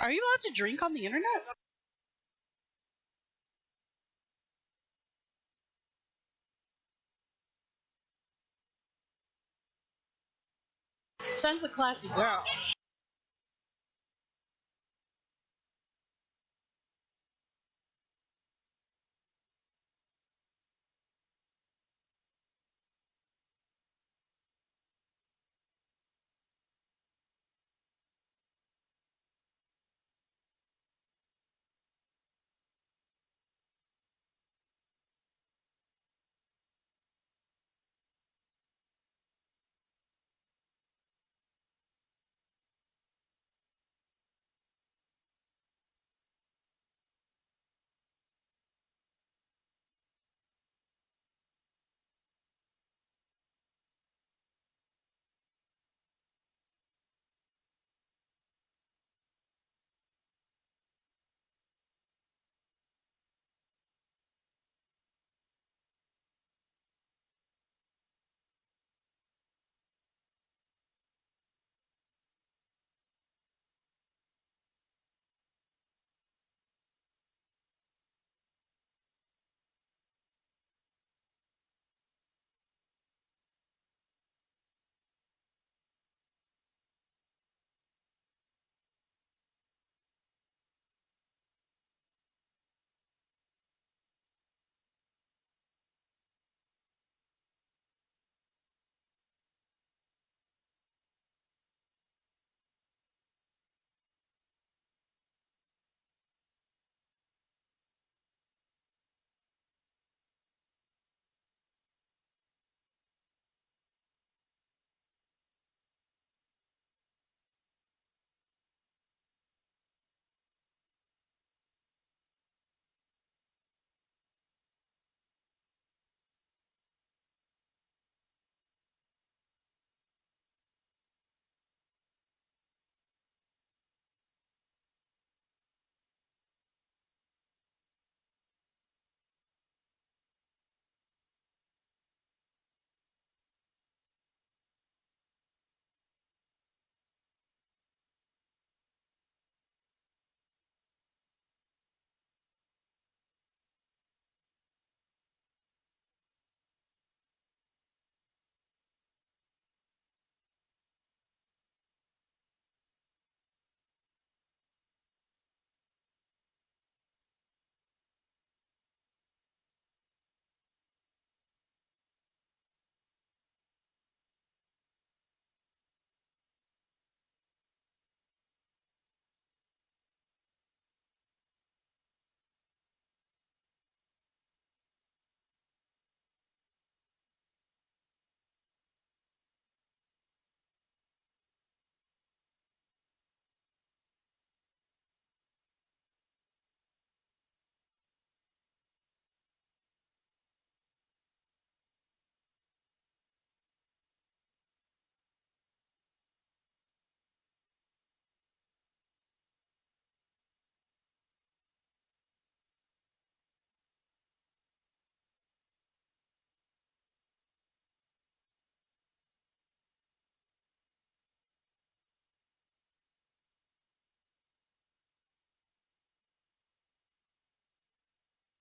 Are you allowed to drink on the internet? Shen's a classy girl.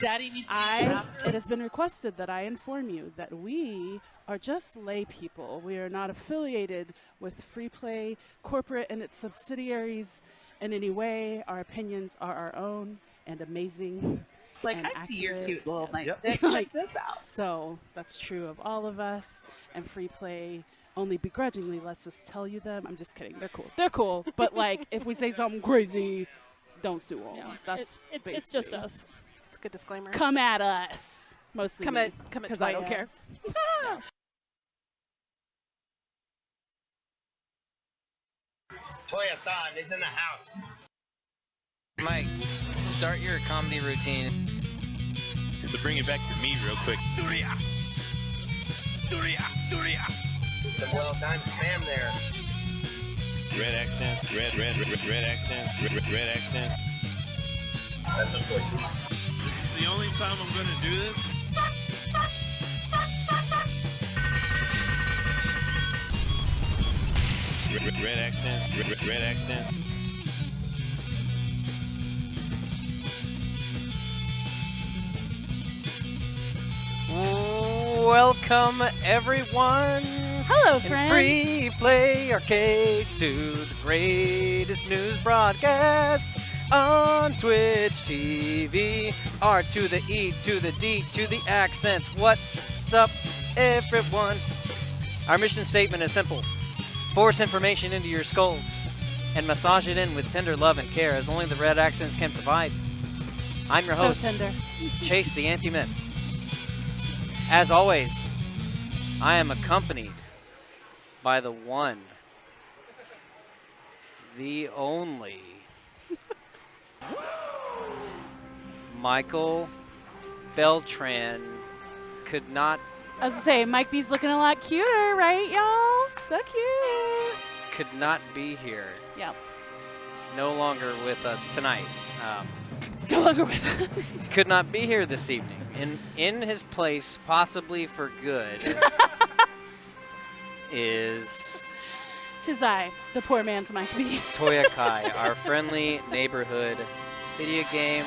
Daddy needs to It has been requested that I inform you that we are just lay people. We are not affiliated with Free Play Corporate and its subsidiaries in any way. Our opinions are our own and amazing. Like, and I see your accurate. cute little nice Yes. dick. Check this out. So that's true of all of us. And Free Play only begrudgingly lets us tell you them. I'm just kidding. They're cool. They're cool. But like, if we say something crazy, don't sue them. Yeah. That's It's just us. It's a good disclaimer. Come at us. Mostly Come at because I don't care. Toya-san is in the house. Mike, start your comedy routine. To bring it back to me real quick. Some well-timed spam there. Red accents, red accents, red accents. That looks like This is the only time I'm gonna do this. Red accents, red accents. welcome everyone Hello, in friends. Free Play Arcade to the greatest news broadcast on Twitch TV. R to the E to the D to the accents. What's up, everyone? Our mission statement is simple. Force information into your skulls and massage it in with tender love and care as only the Red Accents can provide. I'm your host, So tender. Chase the Anti-Myth. As always, I am accompanied by the one, the only, Michael Beltran could not, I was gonna say, Mike B's looking a lot cuter, right, y'all? So cute. could not be here. Yeah. He's no longer with us tonight. He's no longer with us. Could not be here this evening. In his place, possibly for good, is 'Tis I, the poor man's Mike B. Toya Kai, our friendly neighborhood vidya game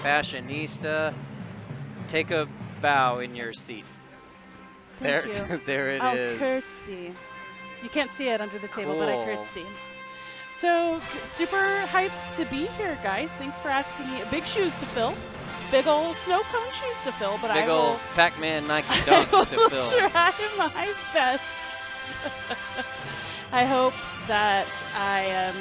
fashionista. Take a bow in your seat. Thank there, you. there it I'll is. curtsy. You can't see it under the table, but I Cool. curtsy. So, super hyped to be here, guys. Thanks for asking me. Big shoes to fill. Big old snow cone shoes to fill, but Big I will, old Pac-Man Nike I dunks to will fill. try my best. I hope that I am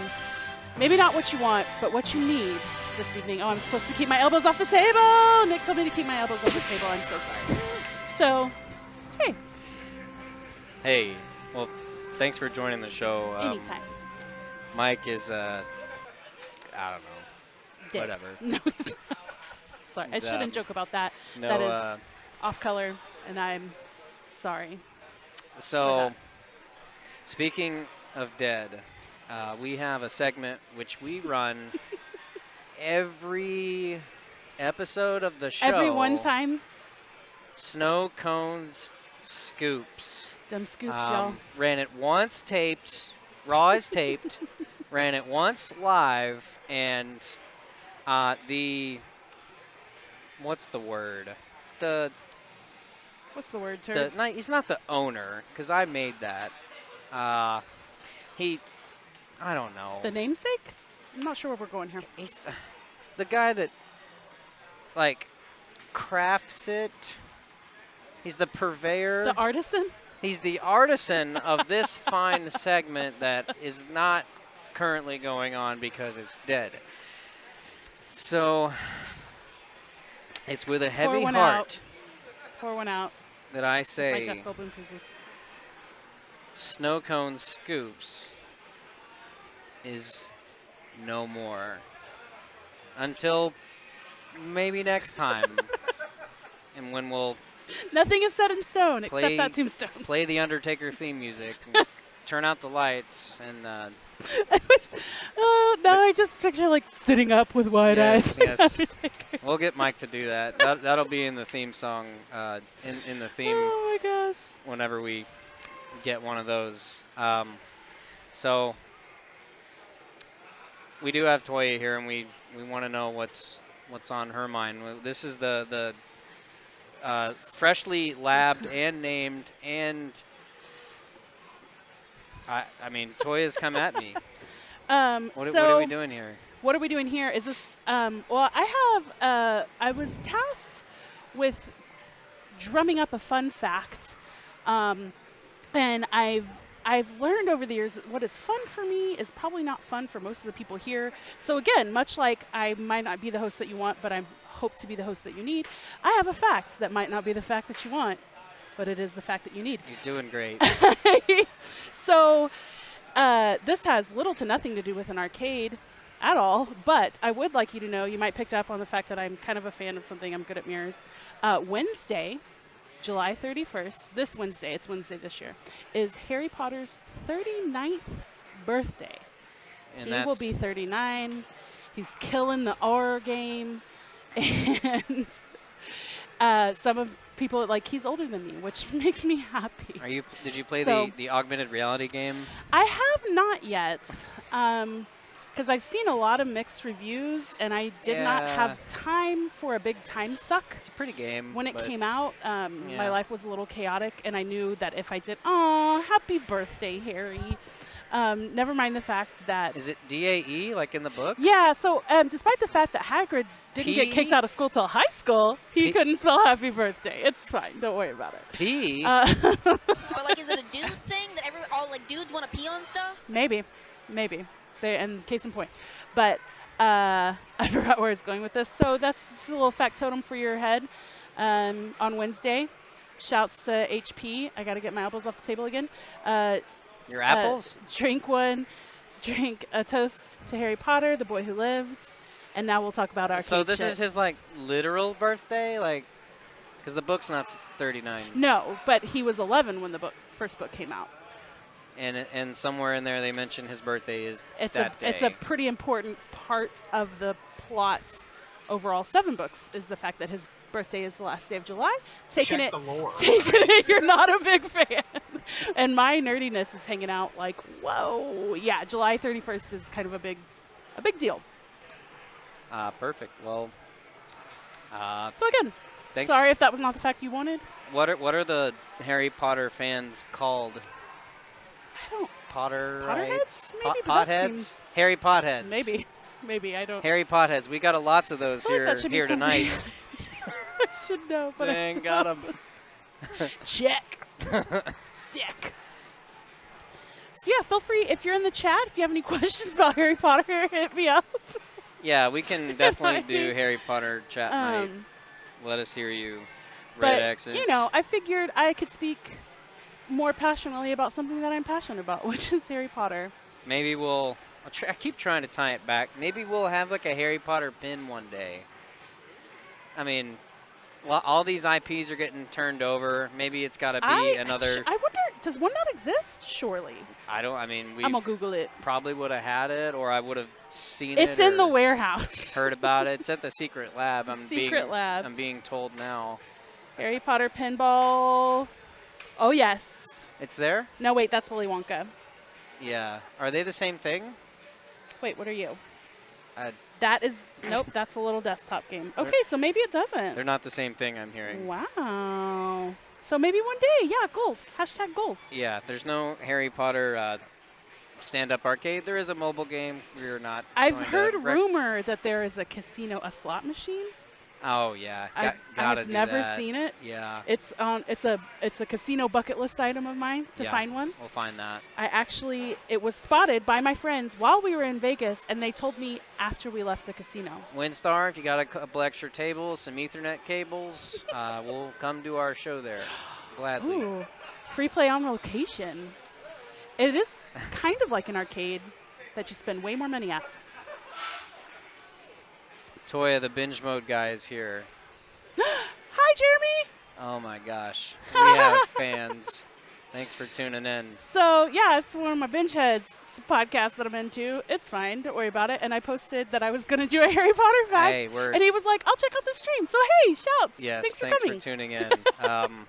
maybe not what you want, but what you need this evening. Oh, I'm supposed to keep my elbows off the table. Nick told me to keep my elbows off the table. I'm so sorry. So, hey, Hey, well, thanks for joining the show. anytime. Mike is, I don't know, Dick. whatever. No, he's not. Sorry, I He's, shouldn't joke about that. No, That is off color, and I'm sorry. So, speaking of dead, we have a segment which we run every episode of the show. Every one time, Snow Cones Scoops. dumb scoops, y'all. Ran it once taped, raw as taped, ran it once live, and what's the word? What's the word, turd? He's not the owner, because I made that. I don't know. The namesake? I'm not sure where we're going here. He's the guy that, like, crafts it. He's the purveyor. The artisan? He's the artisan of this fine segment that is not currently going on because it's dead. So, it's with a heavy one heart out. Pour one out. that I My say Jeff Goldblum koozie. Snow Cone Scoops is no more. Until maybe next time. And when we'll Nothing is set in stone Play- except that tombstone. play the Undertaker theme music, and turn out the lights, and I wish, now I just picture like sitting up with wide Yes, eyes. yes. Undertaker. we'll get Mike to do that. That'll be in the theme song, in the theme Oh my gosh. whenever we get one of those. So we do have Toya here, and we want to know what's on her mind. This is the freshly labbed and named, and I mean, Toya's come at me. What are we doing here? What are we doing here? Is this, well, I was tasked with drumming up a fun fact. And I've learned over the years that what is fun for me is probably not fun for most of the people here. So again, much like I might not be the host that you want, but I hope to be the host that you need, I have a fact that might not be the fact that you want, but it is the fact that you need. You're doing great. So this has little to nothing to do with an arcade at all, but I would like you to know, you might pick up on the fact that I'm kind of a fan of something. I'm good at mirrors. Wednesday, July 31st, this Wednesday, it's Wednesday this year, is Harry Potter's 39th birthday. And He will be 39. He's killing the horror game. And some of people, like, he's older than me, which makes me happy. Did you play So- the augmented reality game? I have not yet. because I've seen a lot of mixed reviews, and I did not Yeah. have time for a big time suck. It's a pretty game. When it but came out, yeah. my life was a little chaotic, and I knew that if I did, "Aw, happy birthday, Harry," never mind the fact that Is it DAE like in the books? yeah. So despite the fact that Hagrid didn't get kicked P? out of school till high school, he P? couldn't spell happy birthday. It's fine. Don't worry about it. P. But like, is it a dude thing that all like dudes want to pee on stuff? Maybe. And case in point. But I forgot where I was going with this. So that's just a little factotum for your head. On Wednesday, shouts to HP. I got to get my apples off the table again. Your apples? Drink a toast to Harry Potter, the boy who lived. And now we'll talk about arcade So this shit. is his like literal birthday, like, because the book's not 39, No, but he was 11 when the first book came out. and somewhere in there they mention his birthday is It's that day. It's a pretty important part of the plot's overall 7 books is the fact that his birthday is the last day of July. Taking Check the lore. you're not a big fan. And my nerdiness is hanging out like, whoa. Yeah, July 31st is kind of a big deal. Perfect. Well, So again, thanks. sorry if that was not the fact you wanted. What are the Harry Potter fans called? I don't Potterites? Potterheads? Maybe, but that Potheads? seems- Harry Potheads. Maybe I don't. Harry Potheads. We got lots of those I feel like that should be here something tonight. I should know, but I Dang, don't. got him. Check. Sick. So yeah, feel free if you're in the chat. If you have any questions about Harry Potter, hit me up. Yeah, we can definitely do Harry Potter chat night. Let us hear you. Red But accents. you know, I figured I could speak more passionately about something that I'm passionate about, which is Harry Potter. Maybe I keep trying to tie it back. Maybe we'll have like a Harry Potter pin one day. I mean, all these IPs are getting turned over. Maybe it's got to be another. I wonder, does one not exist? Surely. I mean, we I'm gonna Google it. probably would have had it, or I would have seen It's it. in the or warehouse. Heard about it. It's at the secret lab. Lab. I'm being told now. Harry Potter pinball. Oh yes. It's there? No, wait, that's Willy Wonka. Yeah. Are they the same thing? Wait, what are you? Nope, Nope, that's a little desktop game. Okay, so maybe it doesn't. they're not the same thing, I'm hearing. Wow. So maybe one day, yeah, goals. Hashtag goals. Yeah, there's no Harry Potter stand-up arcade. There is a mobile game. We're not. I've going to heard rec- rumor that there is a casino, a slot machine. Oh yeah, I've never seen it. Yeah, It's a casino bucket list item of mine to Yeah. find one. we'll find that. It was spotted by my friends while we were in Vegas, and they told me after we left the casino. Windstar, if you got a couple extra tables, some Ethernet cables, we'll come do our show there, gladly. Ooh, free play on location. It is kind of like an arcade that you spend way more money at. Toya, the binge mode guy, is here. Hi, Jeremy. Oh my gosh, we have fans. Thanks for tuning in. So, yeah, it's one of my binge heads. It's a podcast that I'm into. It's fine. Don't worry about it. And I posted that I was going to do a Harry Potter fact. Hey, and he was like, I'll check out the stream. So, hey, shouts. Yes, Thanks for thanks coming. for tuning in.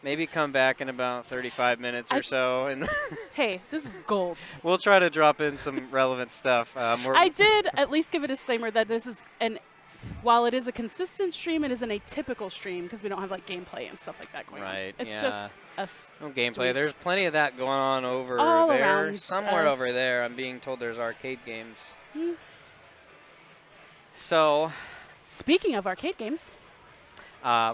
Maybe come back in about 35 minutes or so, and Hey, this is gold. we'll try to drop in some relevant stuff. I did at least give a disclaimer that this is while it is a consistent stream, it isn't a typical stream because we don't have like gameplay and stuff like that going on. Right, It's yeah. just us. No gameplay. tweaks. There's plenty of that going on over All there. around Somewhere us. over there, I'm being told there's arcade games. Hmm. So, Speaking of arcade games,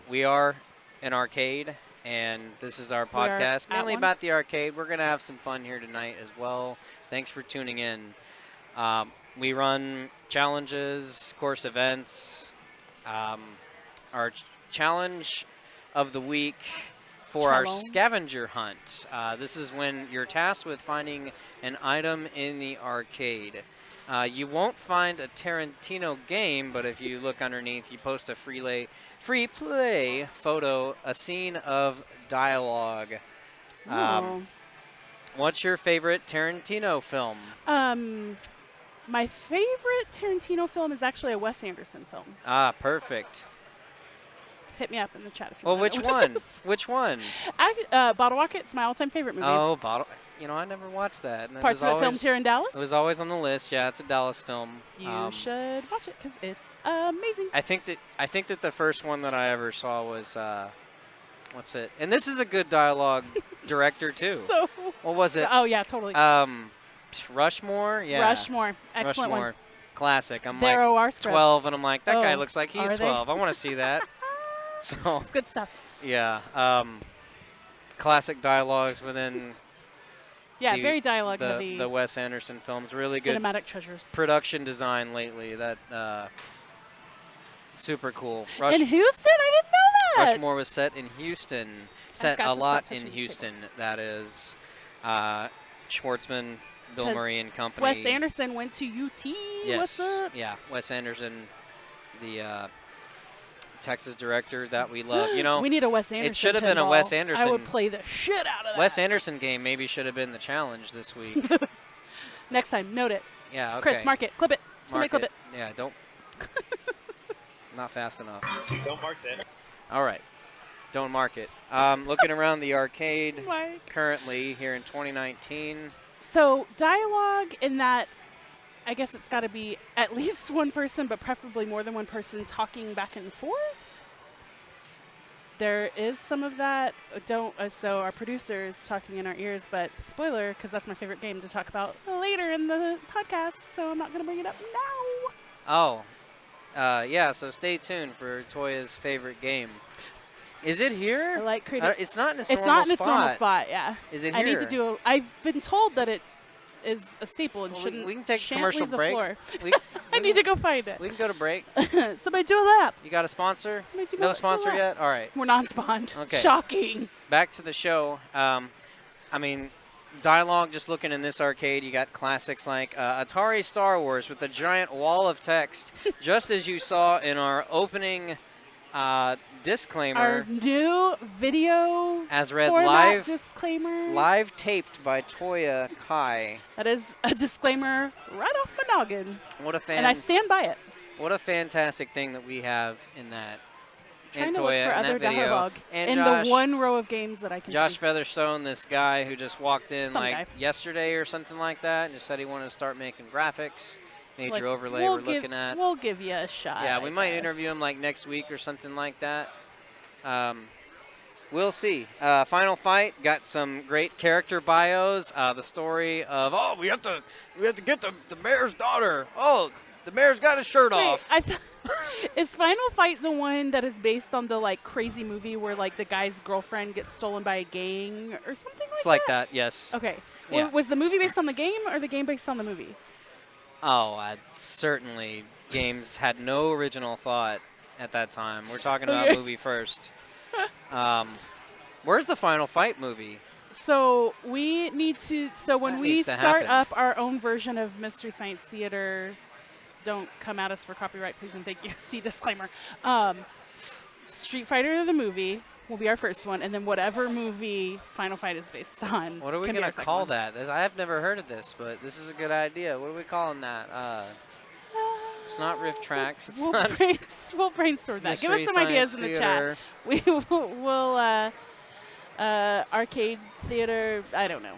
we are an arcade, and this is our We are podcast at mainly one. about the arcade. We're going to have some fun here tonight as well. Thanks for tuning in. We run challenges, course events. Our challenge of the week for our Challenge. scavenger hunt. This is when you're tasked with finding an item in the arcade. You won't find a Tarantino game, but if you look underneath, you post a free play photo, a scene of dialogue. ooh. What's your favorite Tarantino film? My favorite Tarantino film is actually a Wes Anderson film. Ah, perfect. Hit me up in the chat if you Well, want which to know what it one? is. Which one? Bottle Rocket. It's my all-time favorite movie. Oh, Bottle. I never watched that. And it Parts was of it filmed always- here in Dallas. It was always on the list. Yeah, it's a Dallas film. You should watch it because it's amazing. I think that the first one that I ever saw was what's it? And this is a good dialogue director too. So. What was it? Oh yeah, totally. Rushmore. Yeah. Rushmore, excellent Rushmore. one. Classic. I'm There like are scrubs. 12, and I'm like, that guy Oh, looks like he's are they? 12. I want to see that. So It's good stuff. yeah, classic dialogues within Yeah, the- very dialogue the heavy. Wes Anderson films. Really good cinematic treasures. production design lately. That super cool. In Houston, I didn't know that. Rushmore was set in Houston. Set got a to stop lot touching in this Houston. That is Schwartzman, Bill 'Cause Murray and company. Wes Anderson went to UT. Yes. What's up? Yeah. Wes Anderson, the Texas director that we love. You know, we need a Wes Anderson. it should have been a Wes pinball. Anderson. I would play the shit out of that. Wes Anderson game maybe should have been the challenge this week. Next time, note it. Yeah. Okay. Chris, mark it. Clip it. Somebody Mark clip it. Yeah. Don't. Not fast enough. Don't mark that. All right. Don't mark it. Looking around the arcade Why? currently here in 2019. So dialogue in that, I guess it's got to be at least one person, but preferably more than one person talking back and forth. There is some of that. So our producer is talking in our ears, but spoiler, because that's my favorite game to talk about later in the podcast, so I'm not going to bring it up now. Oh. Yeah, so stay tuned for Toya's favorite game. Is it I here? like creating. It's not in its It's normal not in its spot. normal spot, yeah. Is it I here? need to do I've been told that it is a staple and Well, shouldn't. we can take a shan't commercial leave the break. floor. We, I we need to go find it. We can go to break. Somebody do a lap. You got a sponsor? Somebody do No a sponsor lap. yet? All right. We're non-spawned. Okay. Shocking. Back to the show. I mean, dialogue, just looking in this arcade, you got classics like Atari Star Wars with a giant wall of text, just as you saw in our opening disclaimer, Our new video as read format disclaimer. live taped by Toya Kai. That is a disclaimer right off my noggin. What a And I stand by it. what a fantastic thing that we have in that. Trying in to look Toya for in other that video. dialogue And in Josh, the one row of games that I can Josh see. Featherstone, this guy who just walked in Some like guy. yesterday or something like that, and just said he wanted to start making graphics. Major Like, overlay we'll we're looking at. We'll give you a shot. Yeah, we I might guess. interview him like next week or something like that. We'll see. Final Fight got some great character bios. The story of we have to get the mayor's daughter. Oh, the mayor's got his shirt Wait, off. is Final Fight the one that is based on the like crazy movie where like the guy's girlfriend gets stolen by a gang or something like that? It's like that, yes. Okay. Yeah. Was the movie based on the game or the game based on the movie? Oh, certainly. Games had no original thought at that time. We're talking about Okay. movie first. Where's the Final Fight movie? So we need to. So when That we needs to start happen. up our own version of Mystery Science Theater, don't come at us for copyright, please and thank you. See disclaimer. Street Fighter the movie will be our first one, and then whatever movie Final Fight is based on. What are we can be going our to second call one. that? I have never heard of this, but this is a good idea. What are we calling that? It's not Rift Tracks. It's not We'll brainstorm that. Give us Mystery some ideas Science in the Theater. chat. We'll arcade theater. I don't know,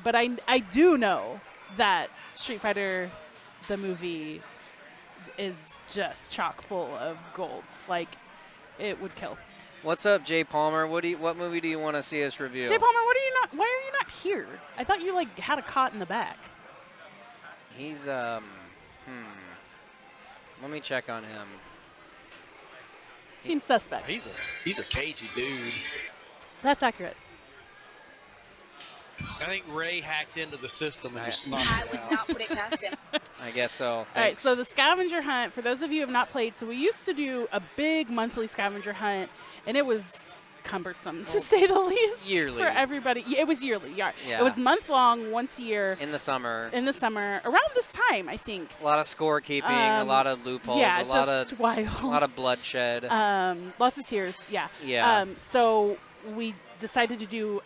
but I do know that Street Fighter, the movie, is just chock full of gold. Like it would kill. What's up, Jay Palmer? What movie do you want to see us review? Jay Palmer, why are you not here? I thought you like had a cot in the back. He's Let me check on him. Seems suspect. He's a cagey dude. That's accurate. I think Ray hacked into the system and just knocked I it would out. not put it past him. I guess so. All right, Thanks. so the scavenger hunt, for those of you who have not played, so we used to do a big monthly scavenger hunt, and it was cumbersome, to say the least. Yearly. For everybody. Yeah, it was yearly, yeah. Yeah. It was month-long, once a year, in the summer, in the summer, around this time, I think. a lot of scorekeeping, a lot of loopholes, Yeah, a lot just of wild. bloodshed. Lots of tears, yeah. Yeah. So we decided to do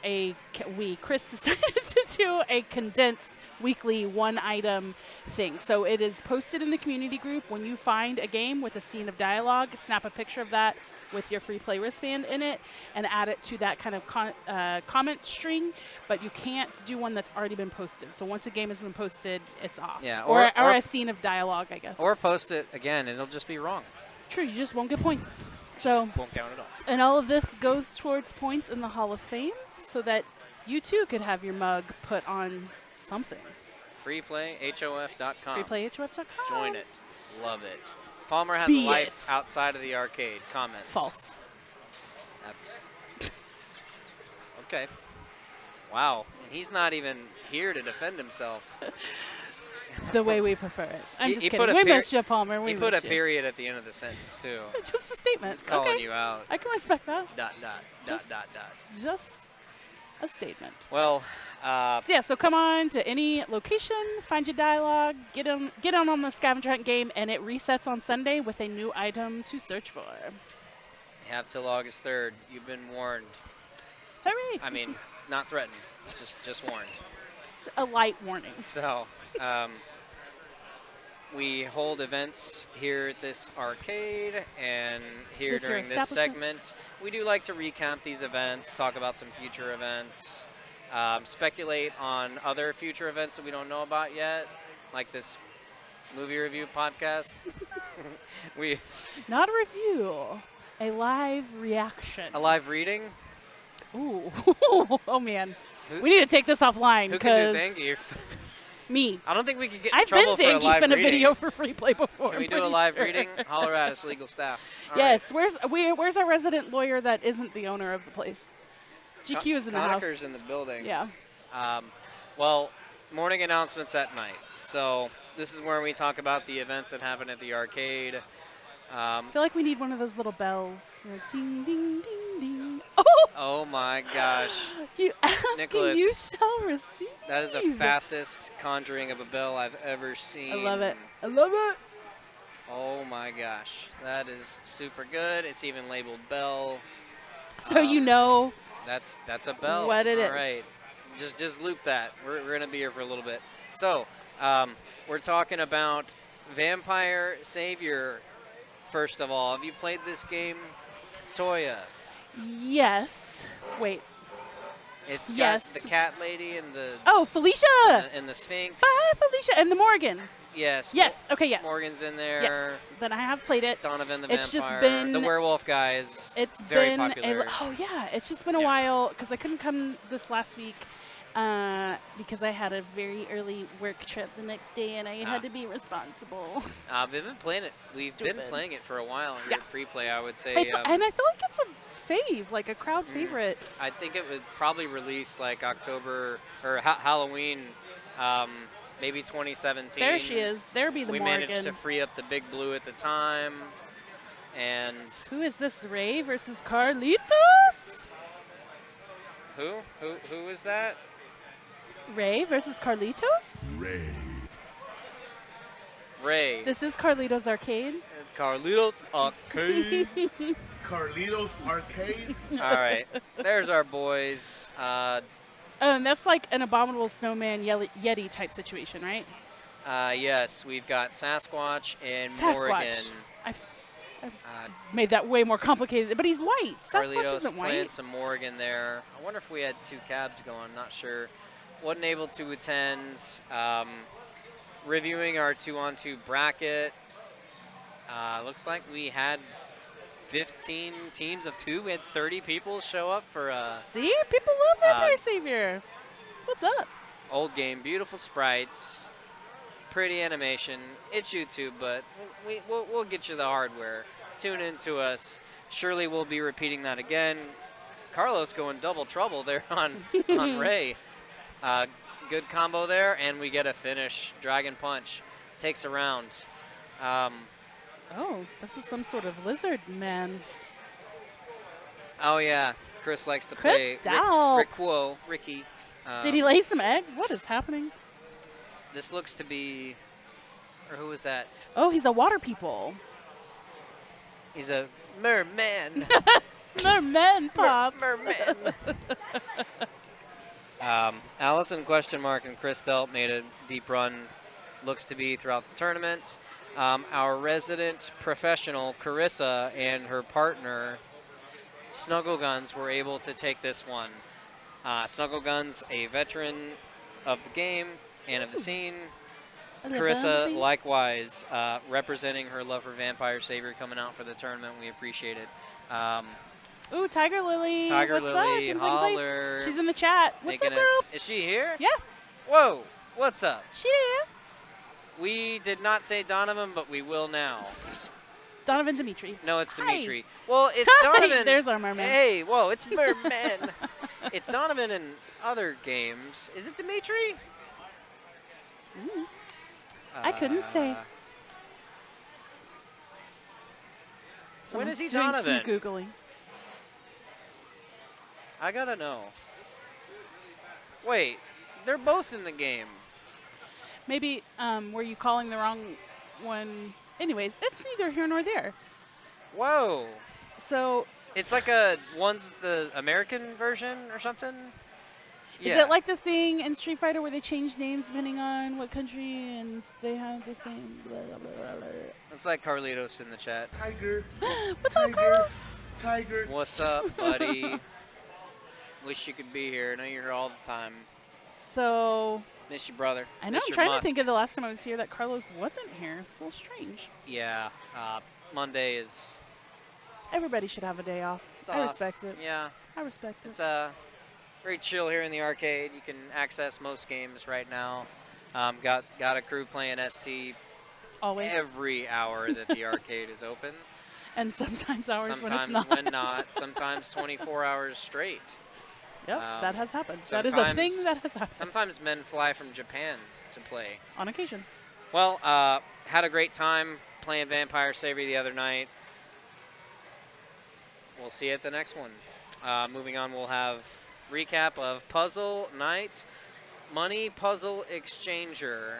Chris decided to do a condensed weekly one-item thing. So it is posted in the community group. When you find a game with a scene of dialogue, snap a picture of that with your free play wristband in it and add it to that kind of comment string, but you can't do one that's already been posted. So once a game has been posted, it's off. Yeah, or or a scene of dialogue, I guess. Or post it again, and it'll just be wrong. True, you just won't get points. So, Won't count at all. and all of this goes towards points in the Hall of Fame so that you too could have your mug put on something. Freeplayhof.com. Freeplayhof.com. Join it. Love it. Palmer has Be a life it. outside of the arcade. Comments. False. That's okay. Wow. And he's not even here to defend himself. The way we prefer it. I'm He- just he kidding. put a We peri- missed you, Palmer. We He put a missed you. period at the end of the sentence too. Just a statement. He's calling okay. you out. I can respect that. Dot dot dot Just- dot dot. Just a statement. Well, So yeah, so come on to any location, find your dialogue, get on the scavenger hunt game, and it resets on Sunday with a new item to search for. you have till August 3rd. You've been warned. Hooray! I mean, not threatened. Just warned. It's a light warning. So, we hold events here at this arcade, and here This your during this establishment? segment, we do like to recap these events, talk about some future events, speculate on other future events that we don't know about yet, like this movie review podcast. Not a review, a live reaction. A live reading. Ooh. Oh man. Who- We need to take this offline Who can because do Zangief? me. I don't think we could get in I've been trouble for a Zangief live in a reading. video for free play before. Can we I'm do a pretty live sure. reading? Holler at us, legal staff. All right. Yes. Where's our resident lawyer that isn't the owner of the place? GQ is in the house. Conacher's in the building. Yeah. Well, morning announcements at night. So this is where we talk about the events that happen at the arcade. I feel like we need one of those little bells. Like ding, ding, ding, ding. Oh! Oh my gosh. You ask Nicholas, and you shall receive. That is the fastest conjuring of a bell I've ever seen. I love it. I love it. Oh my gosh. That is super good. It's even labeled bell. So you know. That's a bell. What it All is. right. Just loop that. We're going to be here for a little bit. So, we're talking about Vampire Savior, first of all. Have you played this game, Toya? Yes. Wait. It's got Yes. the cat lady and the Oh, Felicia. and the Sphinx. Bye, Felicia. And the Morgan. Yes. Yes. Okay, yes. Morgan's in there. Yes. Then I have played it. Donovan the It's just vampire. been- the werewolf guy is It's very been popular. oh yeah, it's just been a Yeah. while because I couldn't come this last week because I had a very early work trip the next day and I had to be responsible. We've been playing it. We've been Stupid. playing it for a while here Yeah. at Free Play, I would say. And I feel like it's a fave, like a crowd favorite. I think it would probably release like October or Halloween, maybe 2017. There she is. There be the We Morgan. managed to free up the Big Blue at the time, and Who is this? Ray versus Carlitos? who is that? Ray versus Carlitos? Ray. This is Carlitos Arcade. It's Carlitos Arcade. Carlitos Arcade. All right, there's our boys. Oh, and that's like an Abominable Snowman Yeti type situation, right? Yes, we've got Sasquatch and Sasquatch. Morgan. I've made that way more complicated, but he's white. Sasquatch Carlitos isn't playing white. some Morgan there. I wonder if we had two cabs going. Not sure. Wasn't able to attend. Reviewing our 2-on-2 bracket. Looks like we had 15 teams of 2. We had 30 people show up for See? People love Vampire Savior. That's what's up. old game. Beautiful sprites. Pretty animation. It's YouTube, but we'll get you the hardware. Tune in to us. Surely we'll be repeating that again. Carlos going double trouble there on Ray. Good combo there, and we get a finish. Dragon Punch takes a round. Oh, this is some sort of lizard man. Oh yeah, Chris likes to Chris play Stout. Ricky. Did he lay some eggs? What is happening? This looks to be, or who is that? Oh, he's a water people. He's a merman. Mermen pop. Merman. Allison question mark and Chris Delp made a deep run. Looks to be throughout the tournaments. Our resident professional Carissa and her partner Snuggle Guns were able to take this one. Snuggle Guns, a veteran of the game and of the scene. Carissa, likewise, representing her love for Vampire Savior, coming out for the tournament. We appreciate it. Ooh, Tiger Lily. Tiger What's Lily, up? In second place. holler. She's in the chat. What's up, Making girl? Is she here? Yeah, Whoa, what's up? she is. We did not say Donovan, but we will now. Donovan Dimitri. No, it's Hi. Dimitri. Well, it's Donovan. There's our merman. Hey, whoa, it's Merman. It's Donovan in other games. Is it Dimitri? I couldn't say. When is he Someone's doing Donovan? some Googling. I gotta know. Wait, they're both in the game. Maybe were you calling the wrong one? Anyways, it's neither here nor there. Whoa. So It's like one's the American version or something? is it like the thing in Street Fighter where they change names depending on what country and they have the same blah, blah, blah, blah. Looks like Carlitos in the chat. Tiger. What's up, Carlos? Tiger. What's up, buddy? Wish you could be here. I know you're here all the time. So Miss you, brother. I know Miss I'm your trying Musk. to think of the last time I was here that Carlos wasn't here. It's a little strange. Yeah, Monday is. Everybody should have a day off. It's I off. respect it. Yeah, I respect it. it's very chill here in the arcade. You can access most games right now. Got a crew playing ST Always. every hour that the arcade is open. And sometimes hours Sometimes when it's not. when not. Sometimes 24 hours straight. Yep, Um, that has happened. That is a thing sometimes- that has happened Sometimes men fly from Japan to play. on occasion. Well, had a great time playing Vampire Savior the other night. We'll see you at the next one. Moving on, we'll have recap of Puzzle Night, Money Puzzle Exchanger.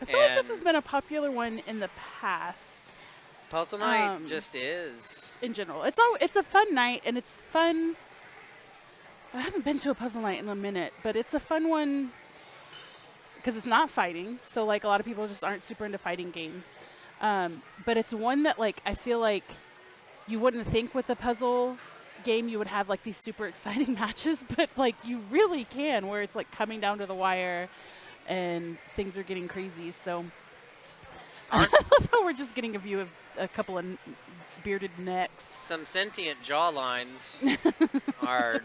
I feel like this has And- been a popular one in the past. Puzzle Night Um, just is. In general, it's a fun night and it's fun. I haven't been to a puzzle night in a minute, but it's a fun one because it's not fighting. So like a lot of people just aren't super into fighting games, but it's one that like I feel like you wouldn't think with a puzzle game you would have like these super exciting matches, but like you really can, where it's like coming down to the wire and things are getting crazy. So I love how we're just getting a view of a couple of bearded necks. Some sentient jawlines are.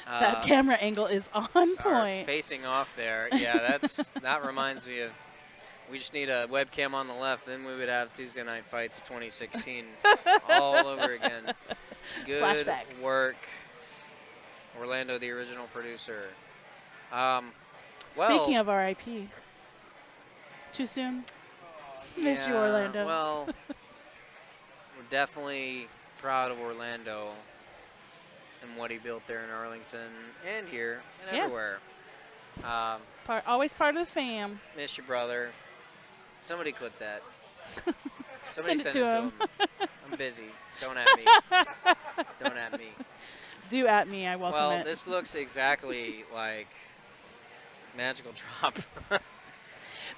That camera angle is on Are point. facing off there. Yeah, that reminds me of. We just need a webcam on the left, then we would have Tuesday Night Fights 2016 all over again. Good Flashback. work, Orlando, the original producer. Well, Speaking of RIP, too soon? Miss you, yeah, Orlando. Well, we're definitely proud of Orlando and what he built there in Arlington and here and Yeah. everywhere. Always part of the fam. Miss your brother. Somebody clip that. Send it Send to him. I'm busy. Don't at me. Don't at me. Do at me, I welcome Well, it. this looks exactly like Magical Drop.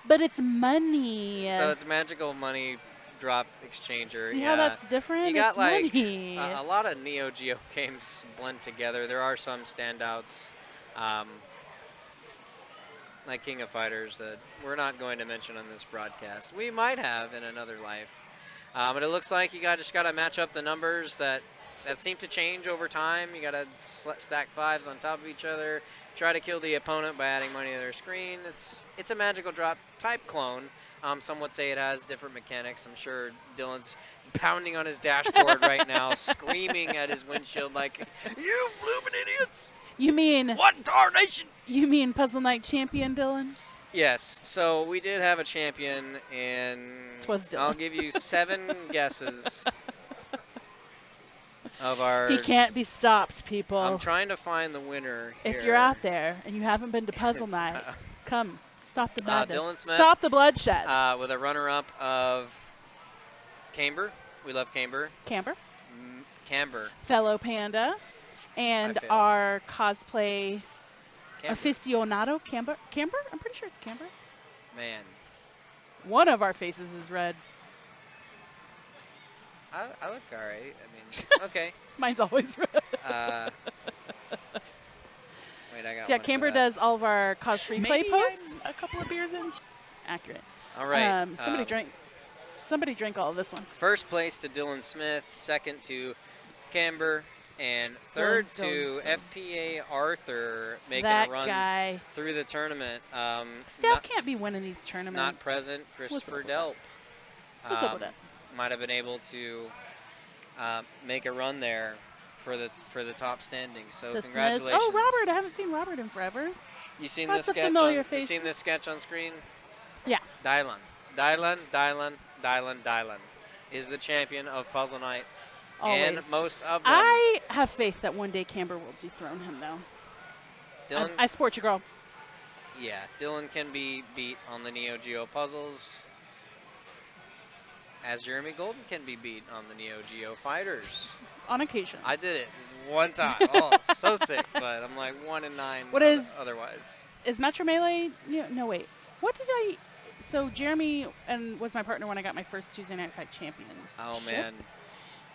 But it's money. So it's Magical Money Drop Exchanger. See yeah. how that's different? You got it's like money. a lot of Neo Geo games blend together. There are some standouts, like King of Fighters, that we're not going to mention on this broadcast. We might have in another life, but it looks like you just got to match up the numbers that seem to change over time. You got to stack fives on top of each other. Try to kill the opponent by adding money to their screen. It's a Magical Drop type clone. Some would say it has different mechanics. I'm sure Dylan's pounding on his dashboard right now, screaming at his windshield like, "You blooming idiots! You mean What tarnation?" you mean Puzzle Night champion, Dylan? Yes. So we did have a champion, and 'Twas Dylan. I'll give you 7 guesses of our. He can't be stopped, people. I'm trying to find the winner here. If you're out there and you haven't been to Puzzle It's, Night, come stop the Dylan madness. Smith. Stop the bloodshed. With a runner-up of Camber. We love Camber. Camber. Camber. fellow panda, and feel it. our cosplay Camber. aficionado, Camber? I'm pretty sure it's Camber. Man, One of our faces is red. I look all right. I mean, okay. Mine's always red. Wait, I got So yeah, one for Camber that. does all of our cos free play Maybe posts. I'm a couple of beers in. Accurate. All right. Somebody drank all of this one. First place to Dylan Smith, second to Camber, and third to Dylan. FPA Arthur making That a run guy. through the tournament. Steph can't be winning these tournaments. Not present, Christopher with Delp. What's up with that? Might have been able to make a run there for the top standings. So The Smiths. congratulations. Oh, Robert! I haven't seen Robert in forever. You seen That's this a sketch? familiar You face. seen this sketch on screen? Yeah. Dylan is the champion of Puzzle Night. And Always. most of them. I have faith that one day Camber will dethrone him, though. Dylan, I support you, girl. yeah, Dylan can be beat on the Neo Geo puzzles, as Jeremy Golden can be beat on the Neo Geo Fighters. On occasion. I did it just one time. Oh, it's so sick, but I'm like 1 in 9. What is- otherwise? Is Metro Melee? No, wait. What did I? So Jeremy was my partner when I got my first Tuesday Night Fight champion. Oh man.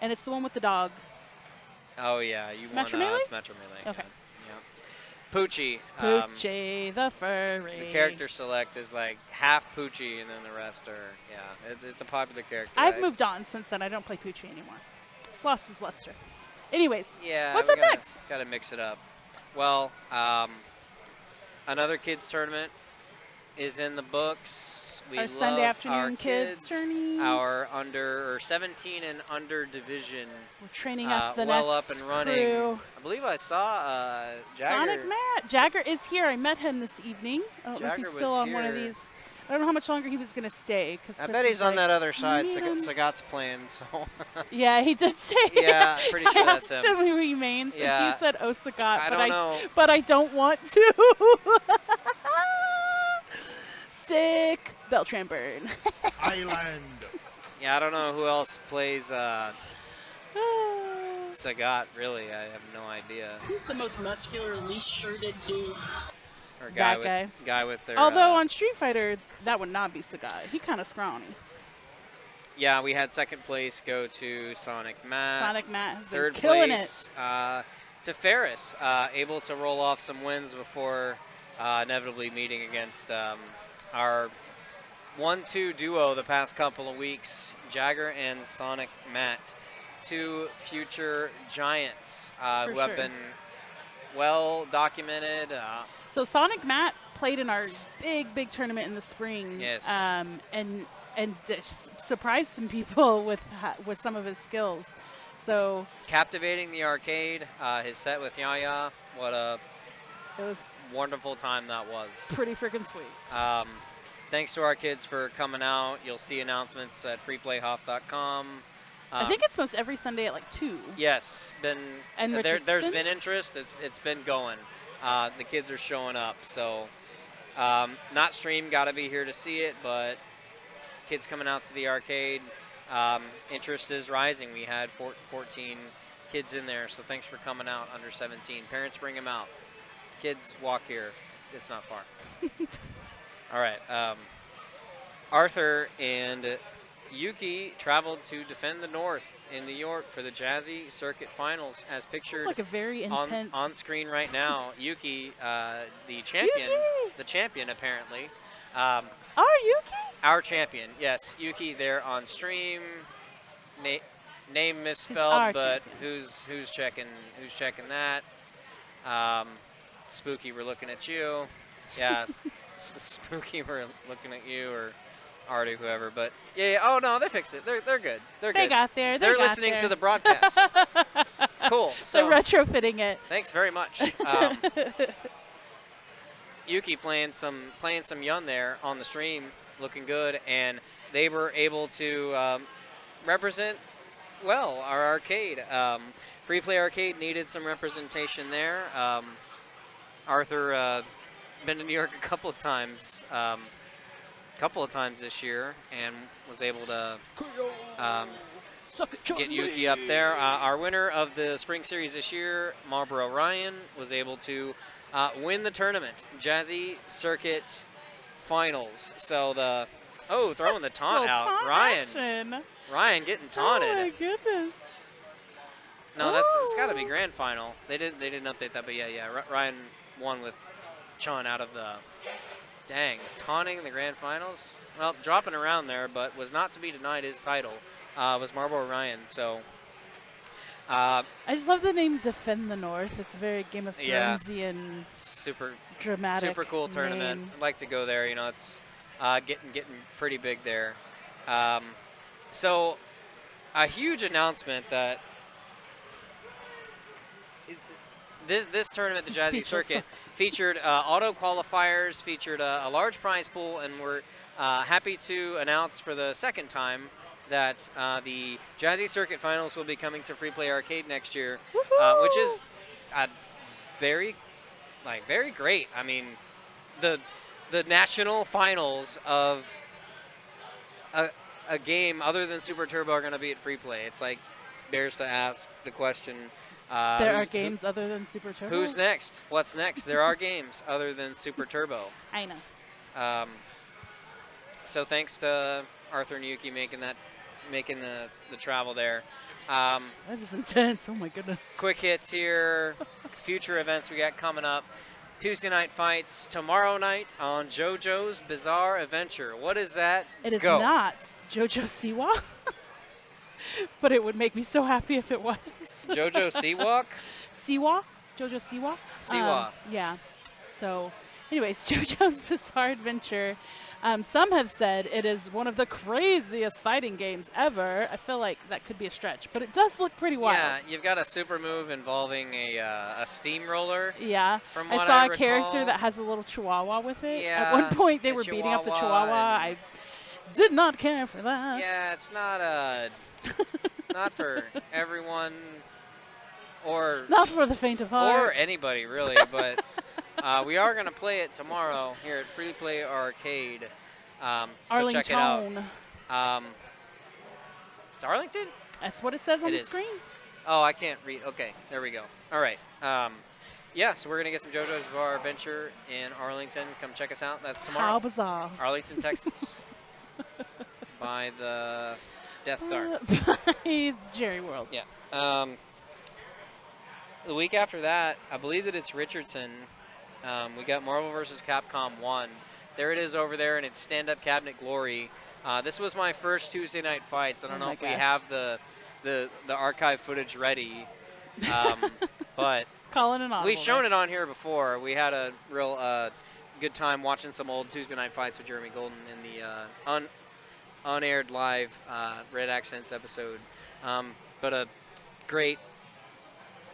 And it's the one with the dog. Oh yeah, you won. Metro Melee? It's Metro Melee. Okay. Yeah. Poochie. Poochie the furry. The character select is like half Poochie, and then the rest are it's a popular character. I've moved on since then. I don't play Poochie anymore. It's lost his luster. Anyways. Yeah. What's we up gotta- next? Gotta mix it up. Well, another kids tournament is in the books. We Our love Sunday our afternoon kids tourney. Our under 17 and under division. We're training up the well next up and running. crew. I believe I saw Jagger. Sonic Matt. Jagger is here. I met him this evening. I don't know if Jagger he's still was on one of here. these. I don't know how much longer he was going to stay. I bet he's on that other side. "Meet him." Sagat's playing, so. Yeah, he did say. Yeah, pretty sure I that's asked him. who he mains, Yeah. and he said Osagat, I don't know. but I don't want to. Sick. Beltran Burn. Island. Yeah, I don't know who else plays Sagat, really. I have no idea. Who's the most muscular, least shirted dude? Or That guy with their. Although on Street Fighter, that would not be Sagat. He kind of scrawny. Yeah, we had second place go to Sonic Matt. Sonic Matt has Third been killing place to Ferris, able to roll off some wins before inevitably meeting against our 1-2 duo the past couple of weeks, Jagger and Sonic Matt, two future giants For who have sure. been well documented. So Sonic Matt played in our big tournament in the spring. Yes. And just surprised some people with some of his skills. So Captivating the arcade, his set with Yaya, what a it was wonderful time that was. pretty freaking sweet. Thanks to our kids for coming out. You'll see announcements at freeplayhoff.com. I think it's most every Sunday at like 2. Yes, And there's Richardson? been interest. It's been going. The kids are showing up. So not streamed, got to be here to see it, but kids coming out to the arcade. Interest is rising. We had 14 kids in there, so thanks for coming out under 17. Parents, bring them out. Kids, walk here. It's not far. All right. Arthur and Yuki traveled to defend the North in New York for the Jazzy Circuit Finals, as It's pictured like a very intense. on screen right now. Yuki, the champion, Yuki! the champion apparently. Oh, Yuki? Our champion, yes. Yuki there on stream. Name our misspelled, but champion. who's checking that? Spooky, we're looking at you. Yeah, Spooky, we're looking at you, or Artie, whoever. But yeah. Oh no, they fixed it. They're good. They're They good. got there. They're got listening there. to the broadcast. Cool. They're So retrofitting it. thanks very much. Yuki playing some Yun there on the stream, looking good, and they were able to represent well our arcade. Free Play Arcade needed some representation there. Arthur been to New York a couple of times this year, and was able to Suck it, get Yuki up there. Our winner of the Spring Series this year, Marlboro Ryan, was able to win the tournament. Jazzy Circuit Finals. So throwing the taunt Little out. taunt Ryan. action. Ryan getting taunted. Oh my goodness. No, it's got to be grand final. They didn't update that, but yeah. Ryan won with Chun out of the. Dang, taunting in the grand finals. Well, dropping around there, but was not to be denied his title. Was Marlboro Ryan. So. I just love the name Defend the North. It's very Game of Yeah. Thronesian, Super dramatic. cool tournament. name. I'd like to go there. You know, it's getting pretty big there. So, a huge announcement that this tournament, the Jazzy Speechless, Circuit, folks. featured auto qualifiers, featured a large prize pool, and we're happy to announce for the second time that the Jazzy Circuit Finals will be coming to Free Play Arcade next year, which is very great. I mean, the national finals of a game other than Super Turbo are going to be at Free Play. It's like bears to ask the question. There are games other than Super Turbo. Who's next? What's next? There are games other than Super Turbo. I know. So thanks to Arthur and Yuki making the travel there. That was intense. Oh my goodness. Quick hits here. Future events we got coming up. Tuesday night fights tomorrow night on JoJo's Bizarre Adventure. What is that? It is Go. not JoJo Siwa, but it would make me so happy if it was. JoJo Seawalk? Siwa? JoJo Siwa? Siwa. Yeah. So, anyways, JoJo's Bizarre Adventure. Some have said it is one of the craziest fighting games ever. I feel like that could be a stretch, but it does look pretty wild. Yeah, you've got a super move involving a steamroller. Yeah. From I what saw I a character recall. that has a little chihuahua with it. Yeah, At one point, they the were beating up the chihuahua chihuahua. and- I did not care for that. Yeah, it's not not for everyone or Not for the faint of heart. or anybody really, but we are going to play it tomorrow here at Free Play Arcade. So check it out. Arlington. It's Arlington? That's what it says on It the is. screen. Oh, I can't read. Okay, there we go. All right. Yeah, so we're going to get some JoJo's Bizarre Adventure in Arlington. Come check us out. That's tomorrow. How bizarre. Arlington, Texas. By the Death Star. By Jerry World. Yeah. The week after that, I believe that it's Richardson. We got Marvel vs. Capcom 1. There it is over there, and it's stand-up cabinet glory. This was my first Tuesday night fights. I don't Oh know my if we gosh. have the archive footage ready, but Calling an audible. we've shown it on here before. We had a real good time watching some old Tuesday night fights with Jeremy Golden in the unaired live Red Accents episode. But a great,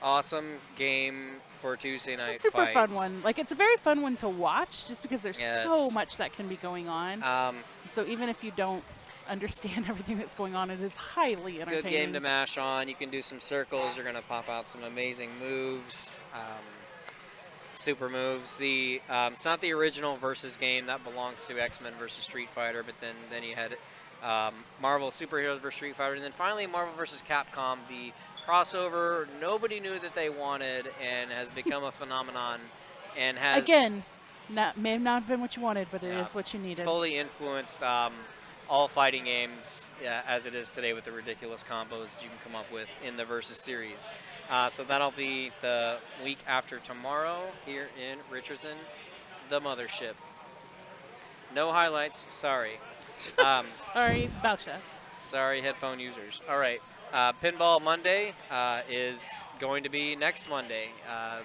awesome game for Tuesday night It's a super fights. fun one. Like, it's a very fun one to watch just because there's Yes. so much that can be going on. Um, So even if you don't understand everything that's going on, it is highly entertaining. Good game to mash on. You can do some circles. You're going to pop out some amazing moves, super moves. It's not the original Versus game. That belongs to X-Men versus Street Fighter, but then you had Marvel Superheroes versus Street Fighter, and then finally Marvel versus Capcom, the crossover nobody knew that they wanted and has become a phenomenon and has... Again, may have not been what you wanted, but it Yeah, is what you It's needed. fully influenced all fighting games as it is today with the ridiculous combos that you can come up with in the Versus series. So that'll be the week after tomorrow here in Richardson, the mothership. No highlights, sorry. Sorry, Boucha. Sorry, headphone users. All right. Pinball Monday is going to be next Monday.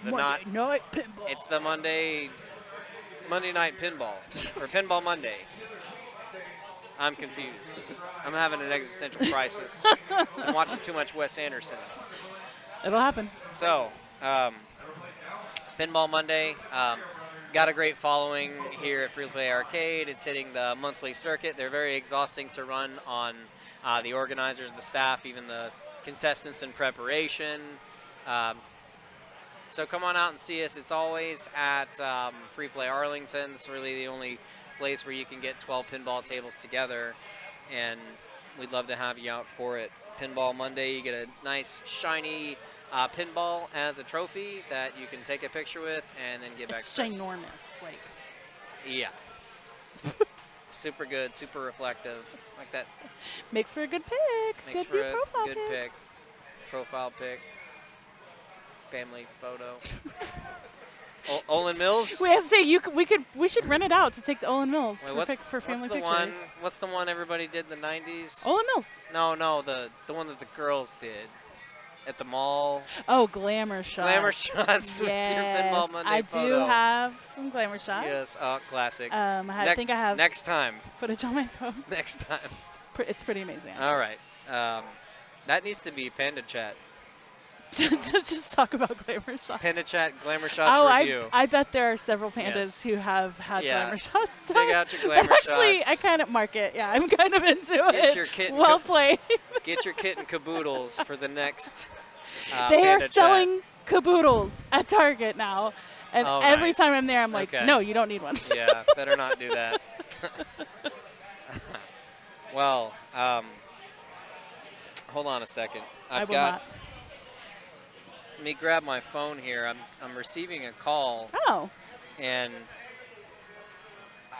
Night pinball. It's the Monday Night Pinball, or Pinball Monday. I'm confused. I'm having an existential crisis. I'm watching too much Wes Anderson. It'll happen. So, Pinball Monday, got a great following here at Free Play Arcade. It's hitting the monthly circuit. They're very exhausting to run on the organizers, the staff, even the contestants in preparation. So come on out and see us. It's always at Free Play Arlington. It's really the only place where you can get 12 pinball tables together, and we'd love to have you out for it. Pinball Monday. You get a nice, shiny pinball as a trophy that you can take a picture with and then give back It's to Chris. ginormous. Like, Yeah. Super good, super reflective, like that. makes for a good pick. Makes Good for new a profile good pic. pick. Profile pic. Family photo. Olin Mills? We have to say we should rent it out to take to Olin Mills Wait, for family what's the pictures. What's the one everybody did in the 90s? Olin Mills. No, the one that the girls did at the mall. Oh, glamour shots. Glamour shots with your Pinball Yes, Monday I photo. do have some glamour shots. Yes, classic. I think I have next time. footage on my phone. Next time. It's pretty amazing. Actually. All right. That needs to be Panda Chat. to just talk about glamour shots. Panda Chat Glamour Shots review. I bet there are several pandas Yes. who have had Yeah. glamour shots. Dig out your glamour Actually, shots. I kind of mark it. Yeah, I'm kind of into Get it. your kitten Well played. Get your kitten caboodles for the next. They are Panda Chat. selling caboodles at Target now, and Oh, every nice. time I'm there, I'm like, Okay. no, you don't need one. Yeah, better not do that. Well, hold on a second. I I've will got. not. Let me grab my phone here. I'm receiving a call, Oh, and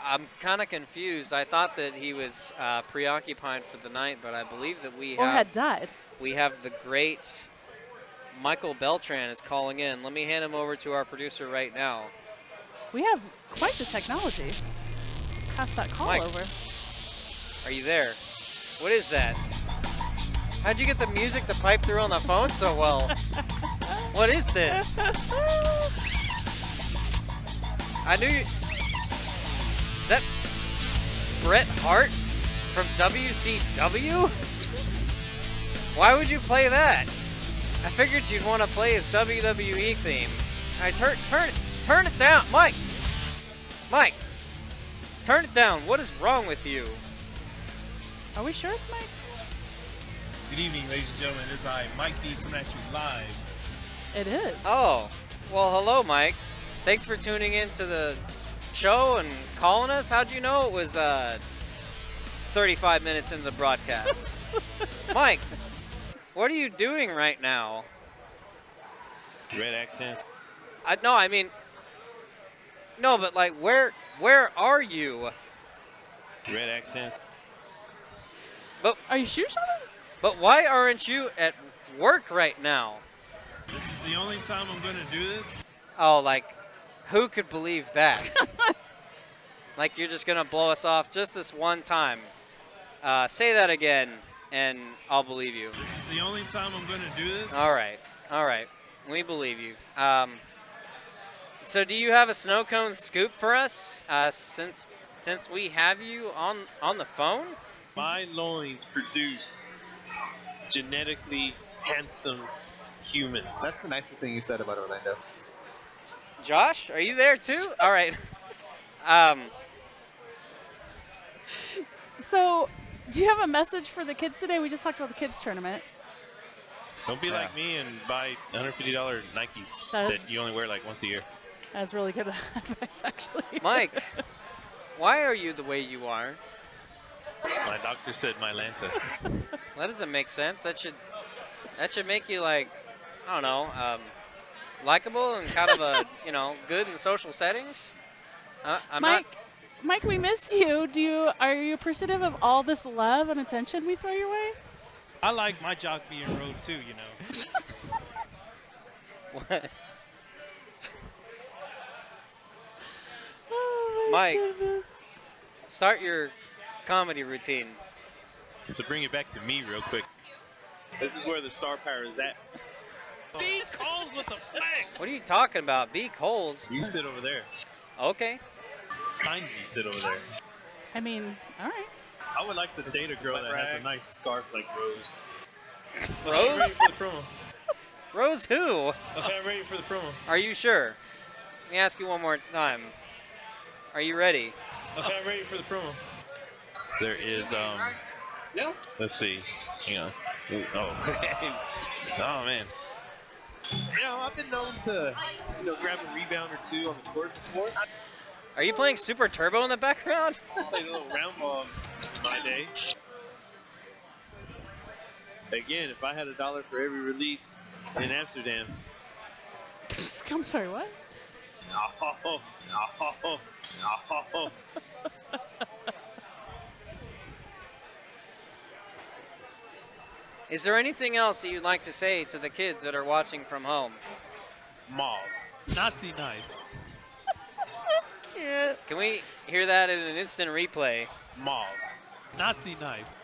I'm kind of confused. I thought that he was preoccupied for the night, but I believe that or had died. we have the great Michael Beltran is calling in. Let me hand him over to our producer right now. We have quite the technology. Pass that call Mike. over. Are you there? What is that? How'd you get the music to pipe through on the phone so well? What is this? I knew you. Is that Bret Hart from WCW? Why would you play that? I figured you'd want to play his WWE theme. All right, turn it down, Mike. Mike, turn it down. What is wrong with you? Are we sure it's Mike? Good evening, ladies and gentlemen. This is Mike D coming at you live. It is. Oh, well, hello, Mike. Thanks for tuning in to the show and calling us. How'd you know it was 35 minutes into the broadcast? Mike, what are you doing right now? Red accents. No, but like, where are you? Red accents. Are you shoe shopping? But why aren't you at work right now? This is the only time I'm going to do this. Oh, like, who could believe that? Like, you're just gonna blow us off just this one time. Say that again, and I'll believe you. This is the only time I'm going to do this. All right. We believe you. So do you have a snow cone scoop for us, since we have you on the phone? My loins produce genetically handsome humans. That's the nicest thing you said about Orlando. Josh, are you there too? All right. So, do you have a message for the kids today? We just talked about the kids tournament. Don't be like me and buy $150 Nikes That is- that you only wear like once a year. That's really good advice, actually. Mike, why are you the way you are? My doctor said my Lanta. That doesn't make sense. That should make you, like, I don't know, likable and kind of a, good in social settings. I'm not. Mike, we missed you. Are you appreciative of all this love and attention we throw your way? I like my jock being rode too, you know. What? Oh my Mike. goodness. Start your comedy routine. To bring it back to me real quick. This is where the star power is at. B. Coles with the flex. What are you talking about? B. Coles? You sit over there. Okay. Behind me, sit over there. I mean, all right. I would like to date a girl that has a nice scarf like Rose. Rose? I'm ready for the promo. Rose who? Okay, I'm ready for the promo. Are you sure? Let me ask you one more time. Are you ready? Okay, I'm ready for the promo. There is, No. let's see. Hang on. Oh. Oh, man. I've been known to, grab a rebound or two on the court before. Are you playing Super Turbo in the background? I played a little round ball in my day. Again, if I had $1 for every release in Amsterdam. I'm sorry, what? No. Is there anything else that you'd like to say to the kids that are watching from home? Mauve. Nazi knife. Can we hear that in an instant replay? Mauve. Nazi knife.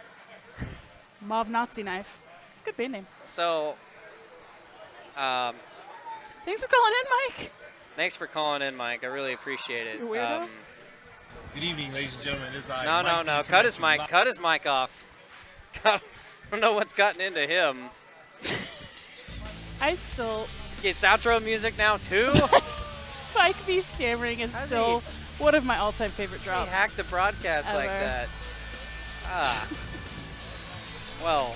Mauve Nazi Knife. It's a good band name. So, Thanks for calling in, Mike. thanks for calling in, Mike. I really appreciate it. You weirdo. Good evening, ladies and gentlemen. This is I. No. Mike B. Cut his coming mic. at you Cut his mic off. I don't know what's gotten into him. I still, It's outro music now, too? Mike B stammering is How's still one of my all-time favorite He drops. hacked the broadcast like Ever. that. Ah. Well,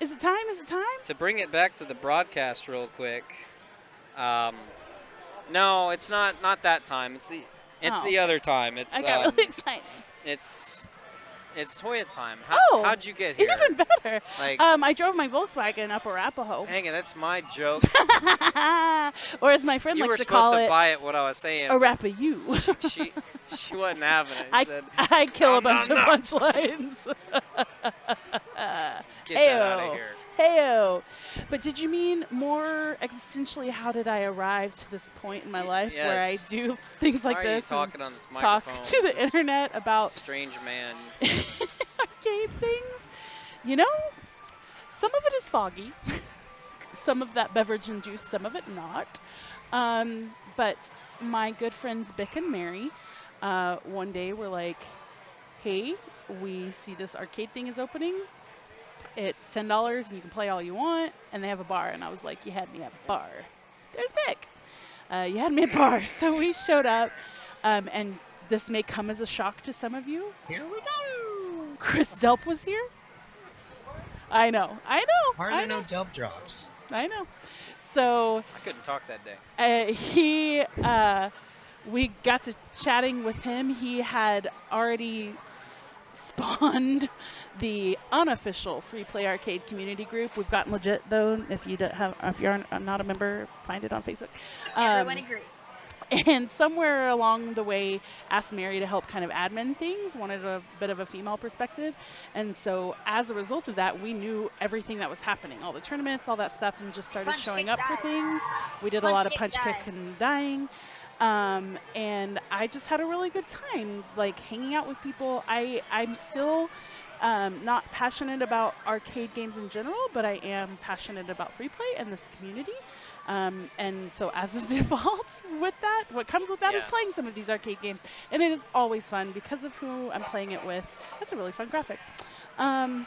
Is it time? Is it time? to bring it back to the broadcast real quick. No, it's not that time. It's the Oh. other time. It's I got really excited. it's Toya time. Oh, How'd you get here? Even better. Like, I drove my Volkswagen up Arapahoe. hang it, that's my joke. Or as my friend You were likes to supposed call to it, buy it what I was saying. Arapa-you. She wasn't having it. I She said, I kill "No, a bunch no, of no." punchlines. Get that out of here. Heyo. But did you mean more existentially, how did I arrive to this point in my life where I Yes. do things like Why are you this talking and on this talk microphone? to the This internet about strange man. arcade things? You know, some of it is foggy. Some of that beverage induced, some of it not. But my good friends Bick and Mary one day were like, hey, we see this arcade thing is opening. It's $10 and you can play all you want, and they have a bar. And I was like, you had me at a bar. There's Bick. You had me at a bar. So we showed up, and this may come as a shock to some of you. Here we go. Chris Delp was here. I know. Hardly no delp drops. I know. So I couldn't talk that day. we got to chatting with him. He had already spawned the unofficial free play arcade community group. We've gotten legit though. If you're not a member, find it on Facebook. Everyone agree. And somewhere along the way, asked Mary to help kind of admin things, wanted a bit of a female perspective. And so as a result of that, we knew everything that was happening, all the tournaments, all that stuff, and just started Punch, showing kick, up for die. things. We did a Punch, lot of kick, punch, die. kick, and dying. And I just had a really good time, like hanging out with people. I'm still not passionate about arcade games in general, but I am passionate about free play and this community. And so as a default with that, what comes with that is Yeah. playing some of these arcade games. And it is always fun because of who I'm playing it with. That's a really fun graphic. So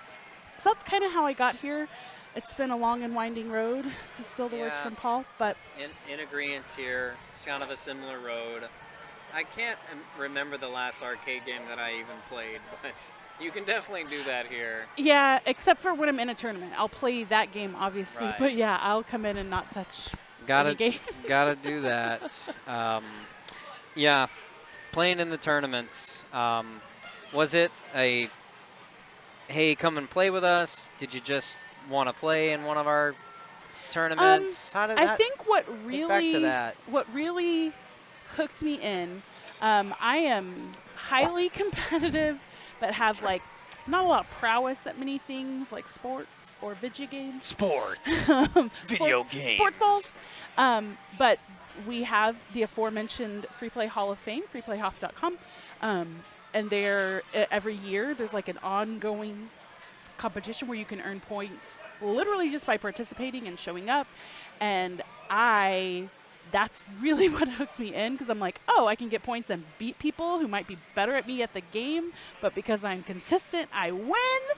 that's kind of how I got here. It's been a long and winding road, to steal the words Yeah. from Paul, but In agreement here. It's kind of a similar road. I can't remember the last arcade game that I even played, but you can definitely do that here. yeah, except for when I'm in a tournament. I'll play that game, obviously, Right. but yeah, I'll come in and not touch Gotta any game. gotta do that. Yeah, playing in the tournaments. Was it a hey, come and play with us? Did you just want to play in one of our tournaments? How did that? I think what Think back to really that. what really hooked me in, I am highly competitive, but have like not a lot of prowess at many things like sports or video games. Sports. Sports balls. But we have the aforementioned Free Play Hall of Fame, freeplayhoff.com. And there, every year, there's like an ongoing competition where you can earn points literally just by participating and showing up. And that's really what hooks me in, because I'm like, oh, I can get points and beat people who might be better at me at the game, but because I'm consistent, I win.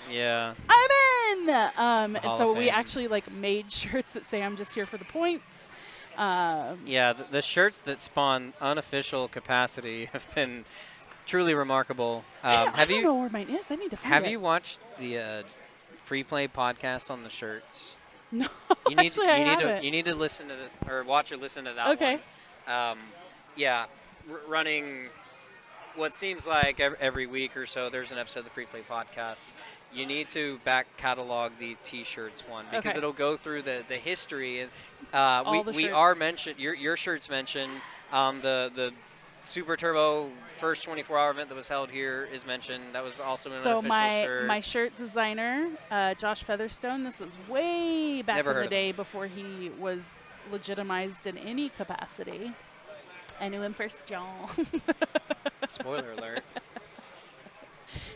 Yeah. I'm in. And Hall so of we Fame. actually like made shirts that say I'm just here for the points. Yeah, the shirts that spawn unofficial capacity have been truly remarkable. I Have don't you know where mine is. I need to find have it. you watched the Free Play podcast on the shirts? No, You need actually, I you need to haven't. you need to listen to or watch or listen to that Okay. one. Yeah, running what seems like every week or so, there's an episode of the Free Play Podcast. You need to back catalog the T-shirts one because it'll go through the history. And we are mentioned. Your shirts mentioned. The Super Turbo first 24-hour event that was held here is mentioned. That was also an official shirt. So my shirt designer, Josh Featherstone. This was way back in the day before he was legitimized in any capacity. I knew him first, y'all. Spoiler alert.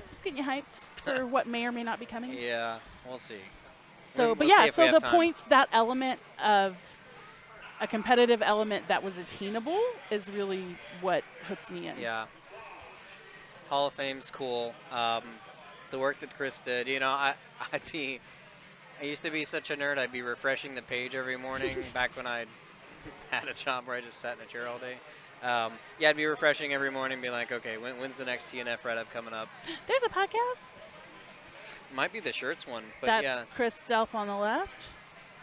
Just getting you hyped for what may or may not be coming. Yeah, we'll see. So, but we'll yeah, see so the points, that element of a competitive element that was attainable is really what hooked me in. Yeah. Hall of Fame's cool. The work that Chris did, you know, I used to be such a nerd, I'd be refreshing the page every morning back when I had a job where I just sat in a chair all day. Yeah, I'd be refreshing every morning, be like, okay, when's the next TNF write-up coming up? There's a podcast. Might be the shirts one, but That's yeah. Chris Delp on the left,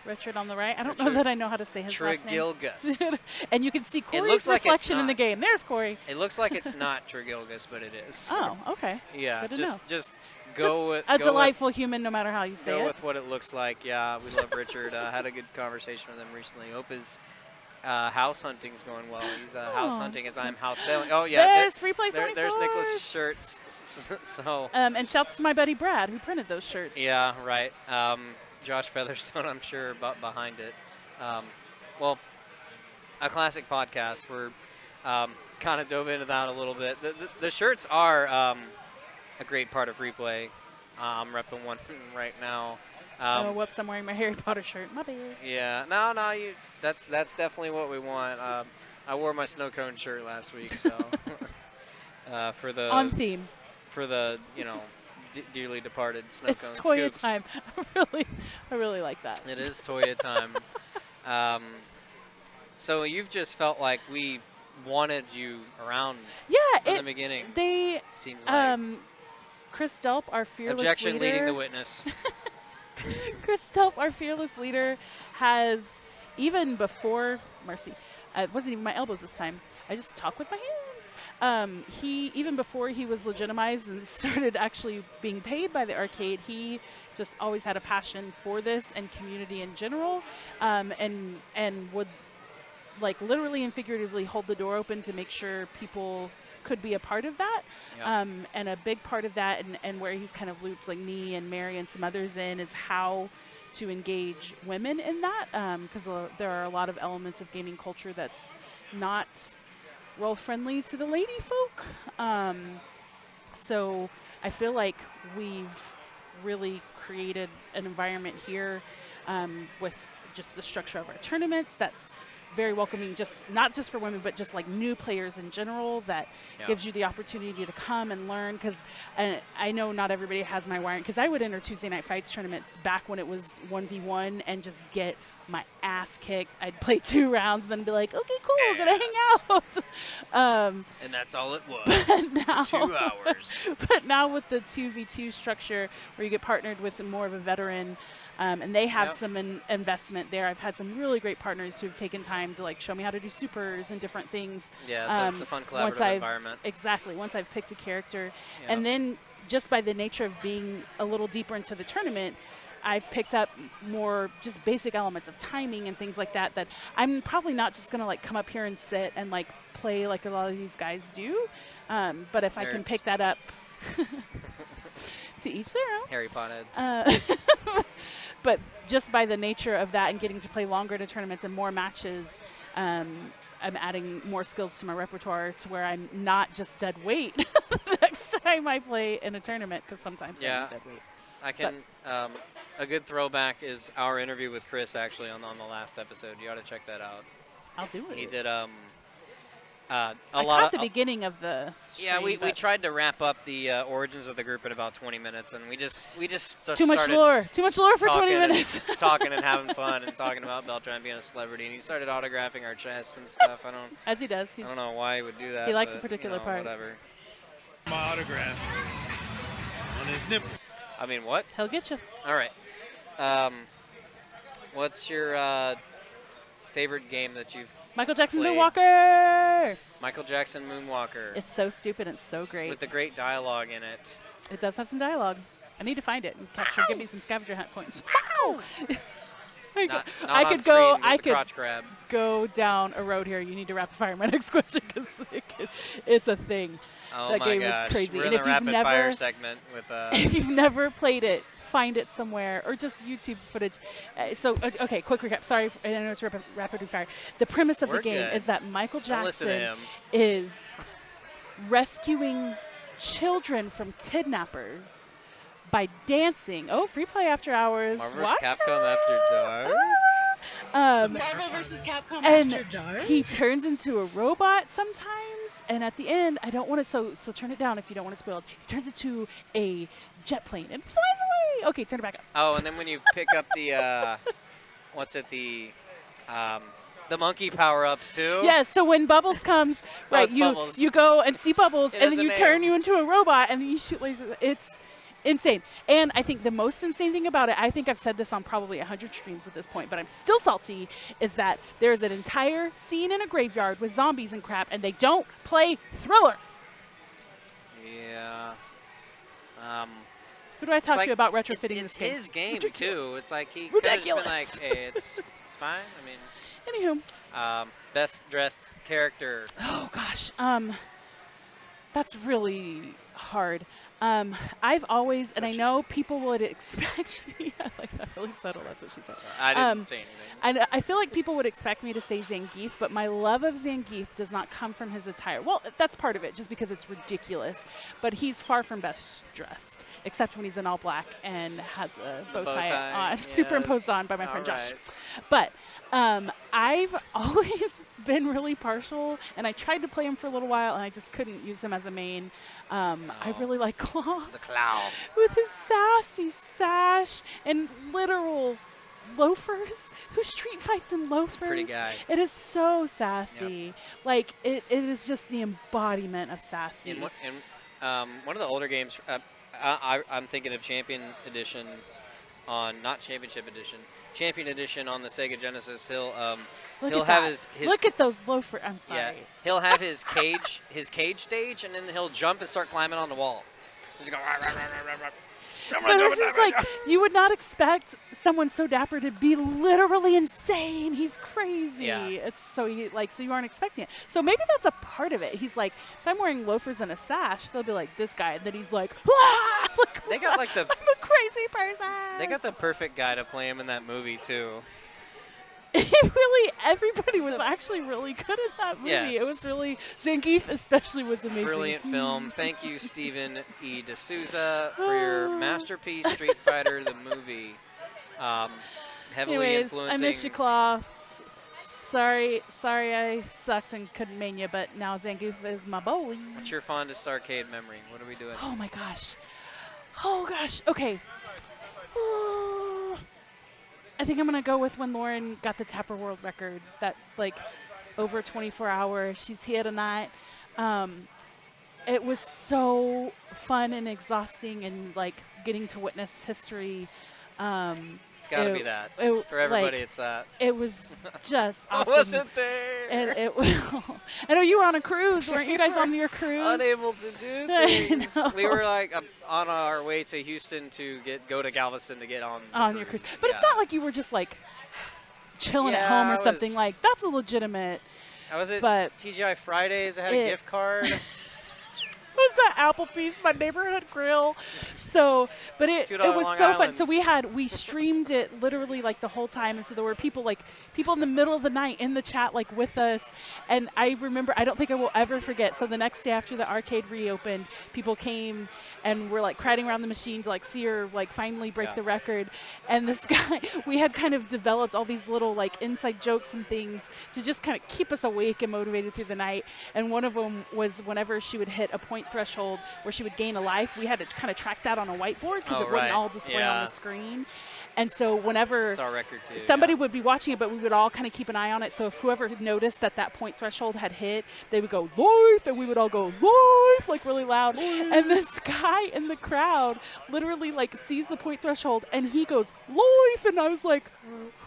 Richard on the right. I don't know that I know how to say his last name. Trigilgus. And you can see Corey's reflection in the game. There's Corey. It looks like it's not Trigilgus, but it is. Oh, okay. Yeah, Good to know. just go just with a delightful human, no matter how you say it. Go with what it looks like. Yeah, we love Richard. Had a good conversation with him recently. Hope his house hunting's going well. He's house hunting as I'm house selling. Oh yeah, there's Free Play 24. There's Nicholas' shirts. So. And shouts to my buddy Brad who printed those shirts. Yeah, right. Josh Featherstone, I'm sure, behind it. Well, a classic podcast. We're kind of dove into that a little bit. The shirts are a great part of Free Play. I'm repping one right now. Oh, whoops! I'm wearing my Harry Potter shirt. My bad. Yeah, no, that's definitely what we want. I wore my snow cone shirt last week, so for the on theme for the dearly departed snow cone It's Toya scoops. time. I really like that. It is Toya time. So you've just felt like we wanted you around from the beginning. They seems like. Chris Delp, our fearless Objection leader. leading the witness. Chris Delp, our fearless leader, has, even before, mercy, it wasn't even my elbows this time. I just talk with my hands. Even before he was legitimized and started actually being paid by the arcade, he just always had a passion for this and community in general, and would like literally and figuratively hold the door open to make sure people could be a part of that. Yep. And a big part of that, and where he's kind of looped like me and Mary and some others in, is how to engage women in that, because there are a lot of elements of gaming culture that's not role friendly to the lady folk. So I feel like we've really created an environment here with just the structure of our tournaments that's very welcoming, just not just for women, but just like new players in general, that gives you the opportunity to come and learn. Because I know not everybody has my wiring, because I would enter Tuesday Night Fights tournaments back when it was 1v1 and just get my ass kicked. I'd play 2 rounds and then be like, okay, cool, I'm gonna hang out. And that's all it was. Now, 2 hours. But now with the 2v2 structure, where you get partnered with more of a veteran, and they have some investment there. I've had some really great partners who've taken time to like show me how to do supers and different things. Yeah, it's a fun collaborative environment. Exactly. Once I've picked a character, and then just by the nature of being a little deeper into the tournament, I've picked up more just basic elements of timing and things like that, that I'm probably not just going to like come up here and sit and like play like a lot of these guys do. But if I can pick that up, to each their own. Harry Potter heads. But just by the nature of that and getting to play longer to tournaments and more matches, I'm adding more skills to my repertoire to where I'm not just dead weight the next time I play in a tournament, because sometimes I'm dead weight. I can. A good throwback is our interview with Chris, actually, on the last episode. You ought to check that out. I'll do it. He did I caught the beginning of the stream, yeah, we tried to wrap up the origins of the group in about 20 minutes, and we just too much lore for 20 minutes. Talking and having fun and talking about Beltran being a celebrity, and he started autographing our chests and stuff. As he does. I don't know why he would do that. He likes a particular part. Whatever. My autograph on his nipple. I mean, what? He'll get you. All right. What's your favorite game that you've Michael Jackson, played? Bill Walker. Moonwalker. Michael Jackson Moonwalker. It's so stupid and so great. With the great dialogue in it. It does have some dialogue. I need to find it and capture. Give me some scavenger hunt points. Wow! Not I on could screen go. with I the could crotch grab. go down a road here. You need to rapid fire my next question because it's a thing. Oh That my game gosh. is crazy. We're And in if the you've rapid fire never- segment with If you've never played it, find it somewhere or just YouTube footage. Okay, quick recap. Sorry, I know it's rapid fire. The premise of We're the game good. is that Michael Don't listen to Jackson him. is rescuing children from kidnappers by dancing. Oh, free play after hours. Marvel Watch vs. Capcom After Dark. Marvel vs. Capcom and After Dark. he turns into a robot sometimes, and at the end, I don't want to, so turn it down if you don't want to spoil it. He turns into a jet plane and flies away. Okay, turn it back up. Oh, and then when you pick up the, the monkey power-ups too. Yes, so when Bubbles comes, Oh, right, it's Bubbles. you go and see Bubbles, It and has then a you turn name. you into a robot, and then you shoot lasers. It's insane. And I think the most insane thing about it, I think I've said this on probably 100 streams at this point, but I'm still salty, is that there's an entire scene in a graveyard with zombies and crap, and they don't play Thriller. Yeah. Who do I talk like- to about retrofitting It's this game? his game Ridiculous. too. It's like he could have just been Ridiculous. like, hey, it's fine. I Anywho. mean, best dressed character. Oh gosh, that's really hard. I've always, and I what she know people would expect me. I like that, really subtle. That's what she said. I didn't say anything. I feel like people would expect me to say Zangief, but my love of Zangief does not come from his attire. Well, that's part of it, just because it's ridiculous. But he's far from best dressed, except when he's in all black and has a bow tie on, superimposed yes. on by my friend All Josh. right. But I've always been really partial, and I tried to play him for a little while, and I just couldn't use him as a main. I really like Claw The Clown. with his sassy sash and literal loafers. Who street fights in loafers? pretty guy. It is so sassy. Like it is just the embodiment of sassy. In one of the older games, I'm thinking of Champion Edition on, not Championship Edition, Champion Edition on the Sega Genesis. He'll Look he'll at have that. his Look at those loafers. I'm sorry. yeah, he'll have his cage stage, and then he'll jump and start climbing on the wall. Just go. Rah, rah, rah, rah, rah, rah. But it's just like, you would not expect someone so dapper to be literally insane. He's crazy. Yeah. It's so so you aren't expecting it. So maybe that's a part of it. He's like, if I'm wearing loafers and a sash, they'll be like this guy. And then he's like, ah, look, They got like the I'm a crazy person. they got the perfect guy to play him in that movie too. Really, everybody was actually really good in that movie. Yes. It was really, Zangief especially was amazing. Brilliant film. Thank you, Steven E. D'Souza, for your masterpiece, Street Fighter the movie. Heavily Anyways, I influencing. miss you, Claw. Sorry I sucked and couldn't main you, but now Zangief is my boy. What's your fondest arcade memory? What are we doing? Oh my gosh. Oh gosh. Okay. I think I'm gonna go with when Lauren got the Tapper World record. That like over 24 hours. She's here tonight. It was so fun and exhausting, and like getting to witness history. It's got to be that. For like, everybody, it's that. It was just I awesome. wasn't there. And it I know you were on a cruise. Weren't you guys on your cruise? Unable to do I things. know. We were like on our way to Houston to go to Galveston to get on Your cruise. But it's not like you were just like chilling at Yeah, home or I something. was- Like that's a legitimate. I was at but TGI Fridays. I had it- a gift card. Was that Applebee's, my neighborhood grill? So, but it $2 was Long so fun. So Islands. we streamed it literally like the whole time, and so there were people in the middle of the night in the chat like with us, and I remember, I don't think I will ever forget. So the next day after the arcade reopened, people came and were like crowding around the machine to like see her like finally break Yeah. the record, and this guy, we had kind of developed all these little like inside jokes and things to just kind of keep us awake and motivated through the night, and one of them was whenever she would hit a point threshold where she would gain a life, we had to kind of track that on a whiteboard because Oh, it wouldn't right. all display on Yeah. the screen. And so whenever It's our record too. somebody yeah. would be watching it, but we would all kind of keep an eye on it. So if whoever had noticed that point threshold had hit, they would go live, and we would all go live like really loud. And this guy in the crowd literally like sees the point threshold, and he goes live, and I was like,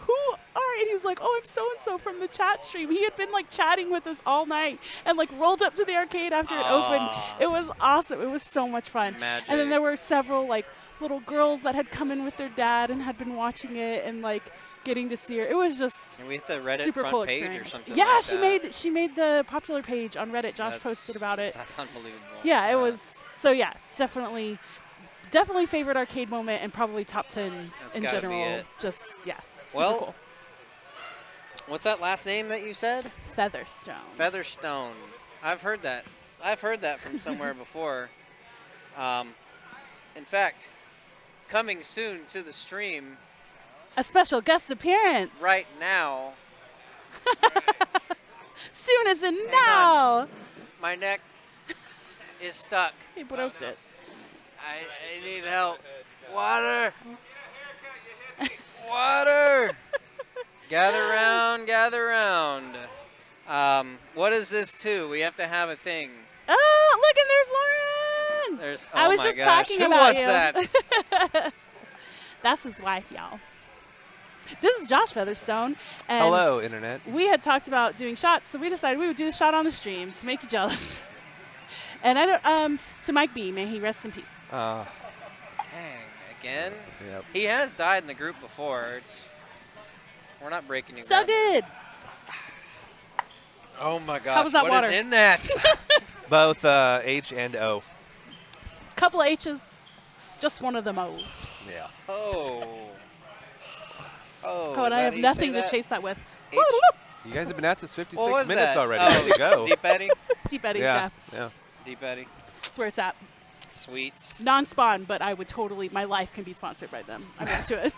who are, and he was like, oh, I'm so-and-so from the chat stream. He had been like chatting with us all night and like rolled up to the arcade after it opened. It was awesome. It was so much fun. Magic. And then there were several like little girls that had come in with their dad and had been watching it and like getting to see her. It was just And we hit the Reddit super front cool page experience. or something Yeah, like that. she made the popular page on Reddit. Josh That's- posted about it. That's unbelievable. Yeah, it was. So yeah, definitely favorite arcade moment and probably top 10 That's in gotta be general. it. Just yeah, super Well, cool. What's that last name that you said? Featherstone. Featherstone. I've heard that. I've heard that from somewhere before. In fact, coming soon to the stream A special guest appearance. right now. Soon as in Hang now. My neck is stuck. He broke it. I need help. Water. Water. Gather round, gather round. What is this too? We have to have a thing. Oh, look, and there's Lauren. There's. I Oh was my just gosh. talking Who about was you. that? That's his wife, y'all. This is Josh Featherstone. And Hello, Internet. we had talked about doing shots, so we decided we would do a shot on the stream to make you jealous. And I don't, to Mike B, may he rest in peace. Dang, again? Yep. He has died in the group before. We're not breaking it. So good. Oh my gosh. How was that what water? is in that? Both H and O. Couple of H's, just one of them O's. Yeah. Oh. Oh, Oh, is and I that have how you nothing say to that? chase that with. H- You guys have been at this 56 What was minutes that? already. Oh, Way to go. Deep Eddy? Deep Eddie's, yeah. Yeah. Deep Eddy. That's where it's at. Sweets. Non-spawn, but I would totally, my life can be sponsored by them. I'm into it.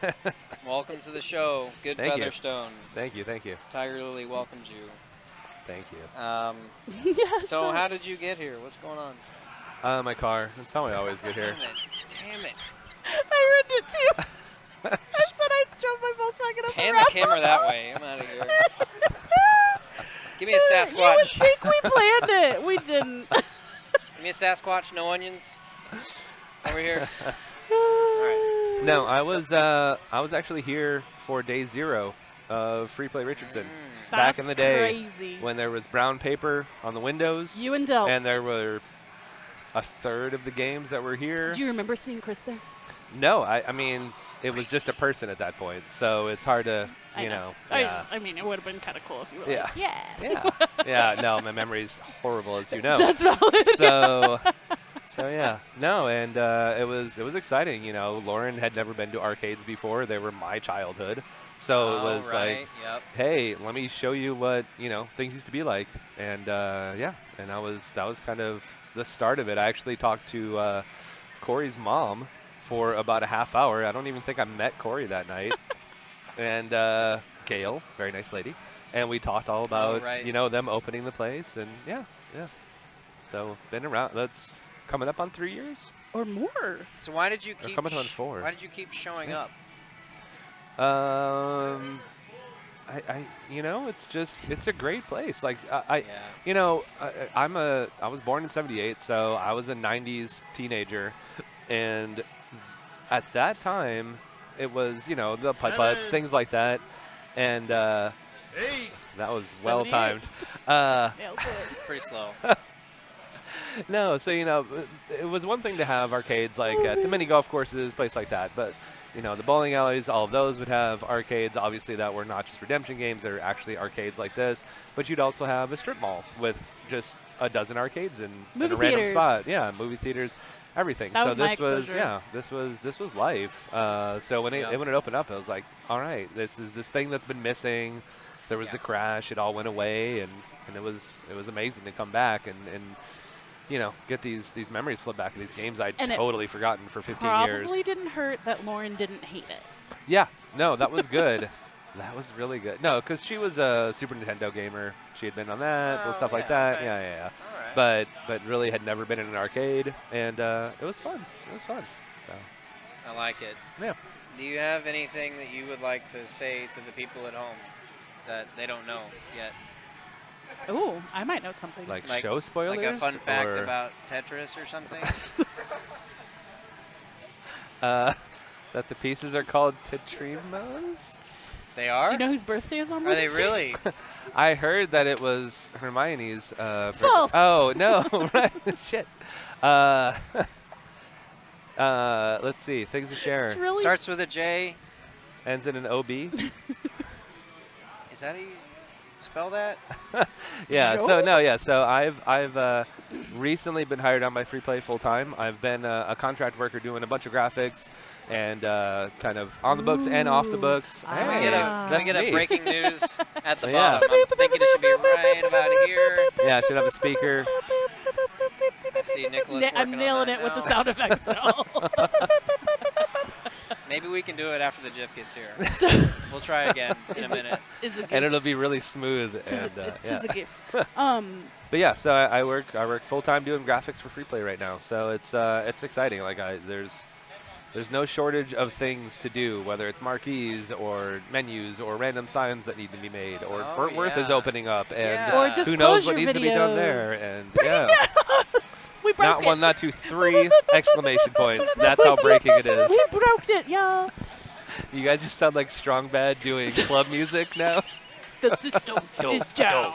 Welcome to the show. Good Thank you. Featherstone. Thank you. Thank you. Tiger Lily welcomes you. Thank you. Yeah, So sure. how did you get here? What's going on? My car. That's how I always get here. Damn it. Damn it. I read it too. I said I drove my Volkswagen up Pan around. the camera that way. I'm out of here. Give me a You would Sasquatch. think we planned it. We didn't. Give me a Sasquatch, no onions. Over here. Alright. No, I was actually here for day 0 of Free Play Richardson. Back in the day crazy. when there was brown paper on the windows. You and Del. And there were a third of the games that were here. Do you remember seeing Chris there? No, I mean, it was just a person at that point, so it's hard to, you know. Yeah. I mean, it would have been kind of cool if you were Yeah. like, yeah. Yeah. Yeah, no, my memory's horrible, as you know. That's valid. So yeah, no, and it was exciting. You know, Lauren had never been to arcades before; they were my childhood. So it was like, Yep. hey, let me show you what things used to be like, and yeah, and that was kind of the start of it. I actually talked to Corey's mom for about a half hour. I don't even think I met Corey that night, and Gail, very nice lady, and we talked all about them opening the place, and yeah. So been around. That's coming up on 3 years or more. So why did you keep coming on 4? Why did you keep showing up? It's a great place. Like I was born in '78, so I was a '90s teenager, and at that time it was the putt-putts, things like that, and that was well timed. Pretty slow. No, so it was one thing to have arcades like at the mini golf courses, place like that, but the bowling alleys, all of those would have arcades, obviously, that were not just redemption games, they're actually arcades like this, but you'd also have a strip mall with just a dozen arcades in a random spot. Yeah, movie theaters, everything. That so was my this was exposure. this was life. So when it opened up, it was like, all right, this is this thing that's been missing. There was the crash, it all went away, and it was amazing to come back and get these memories flood back in these games I'd totally forgotten for 15 years. Probably didn't hurt that Lauren didn't hate it. Yeah, no, that was good. That was really good. No, because she was a Super Nintendo gamer. She had been on that, stuff like that. Okay. Yeah. All right. But really had never been in an arcade, and it was fun. It was fun. So. I like it. Yeah. Do you have anything that you would like to say to the people at home that they don't know yet? Oh, I might know something. Like show spoilers? Like a fun fact about Tetris or something? That the pieces are called Tetrimos? They are? Do you know whose birthday is on Are they Wednesday? really? I heard that it was Hermione's. False. Oh no! Right. Shit. Let's see. Things to share. It's really Starts with a J. Ends in an OB. Is that how you spell that? Yeah. Joe? So no. Yeah. So I've recently been hired on by Free Play full time. I've been a contract worker doing a bunch of graphics and kind of on the books and off the books. Ooh. Can we Hey, get that's a me. breaking news at the Yeah. bottom? I'm thinking it should be right about here. Yeah. I should have a speaker. I see Nicholas I'm working on nailing that it with the now. sound effects now. Maybe we can do it after the GIF gets here. We'll try again in a minute. Is a gift. And it'll be really smooth. Tis And, a, yeah. tis a gift. But yeah, so I work full time doing graphics for Free Play right now. So it's exciting. Like there's no shortage of things to do, whether it's marquees or menus or random signs that need to be made, or Oh, Fort Worth is yeah. opening up, and Yeah. Or who knows what disclosure needs to be done there. videos. And yeah, We broke not it. one, not two, 3 exclamation points. That's how breaking it is. We broke it, y'all. You guys just sound like Strong Bad doing club music now. The system is down.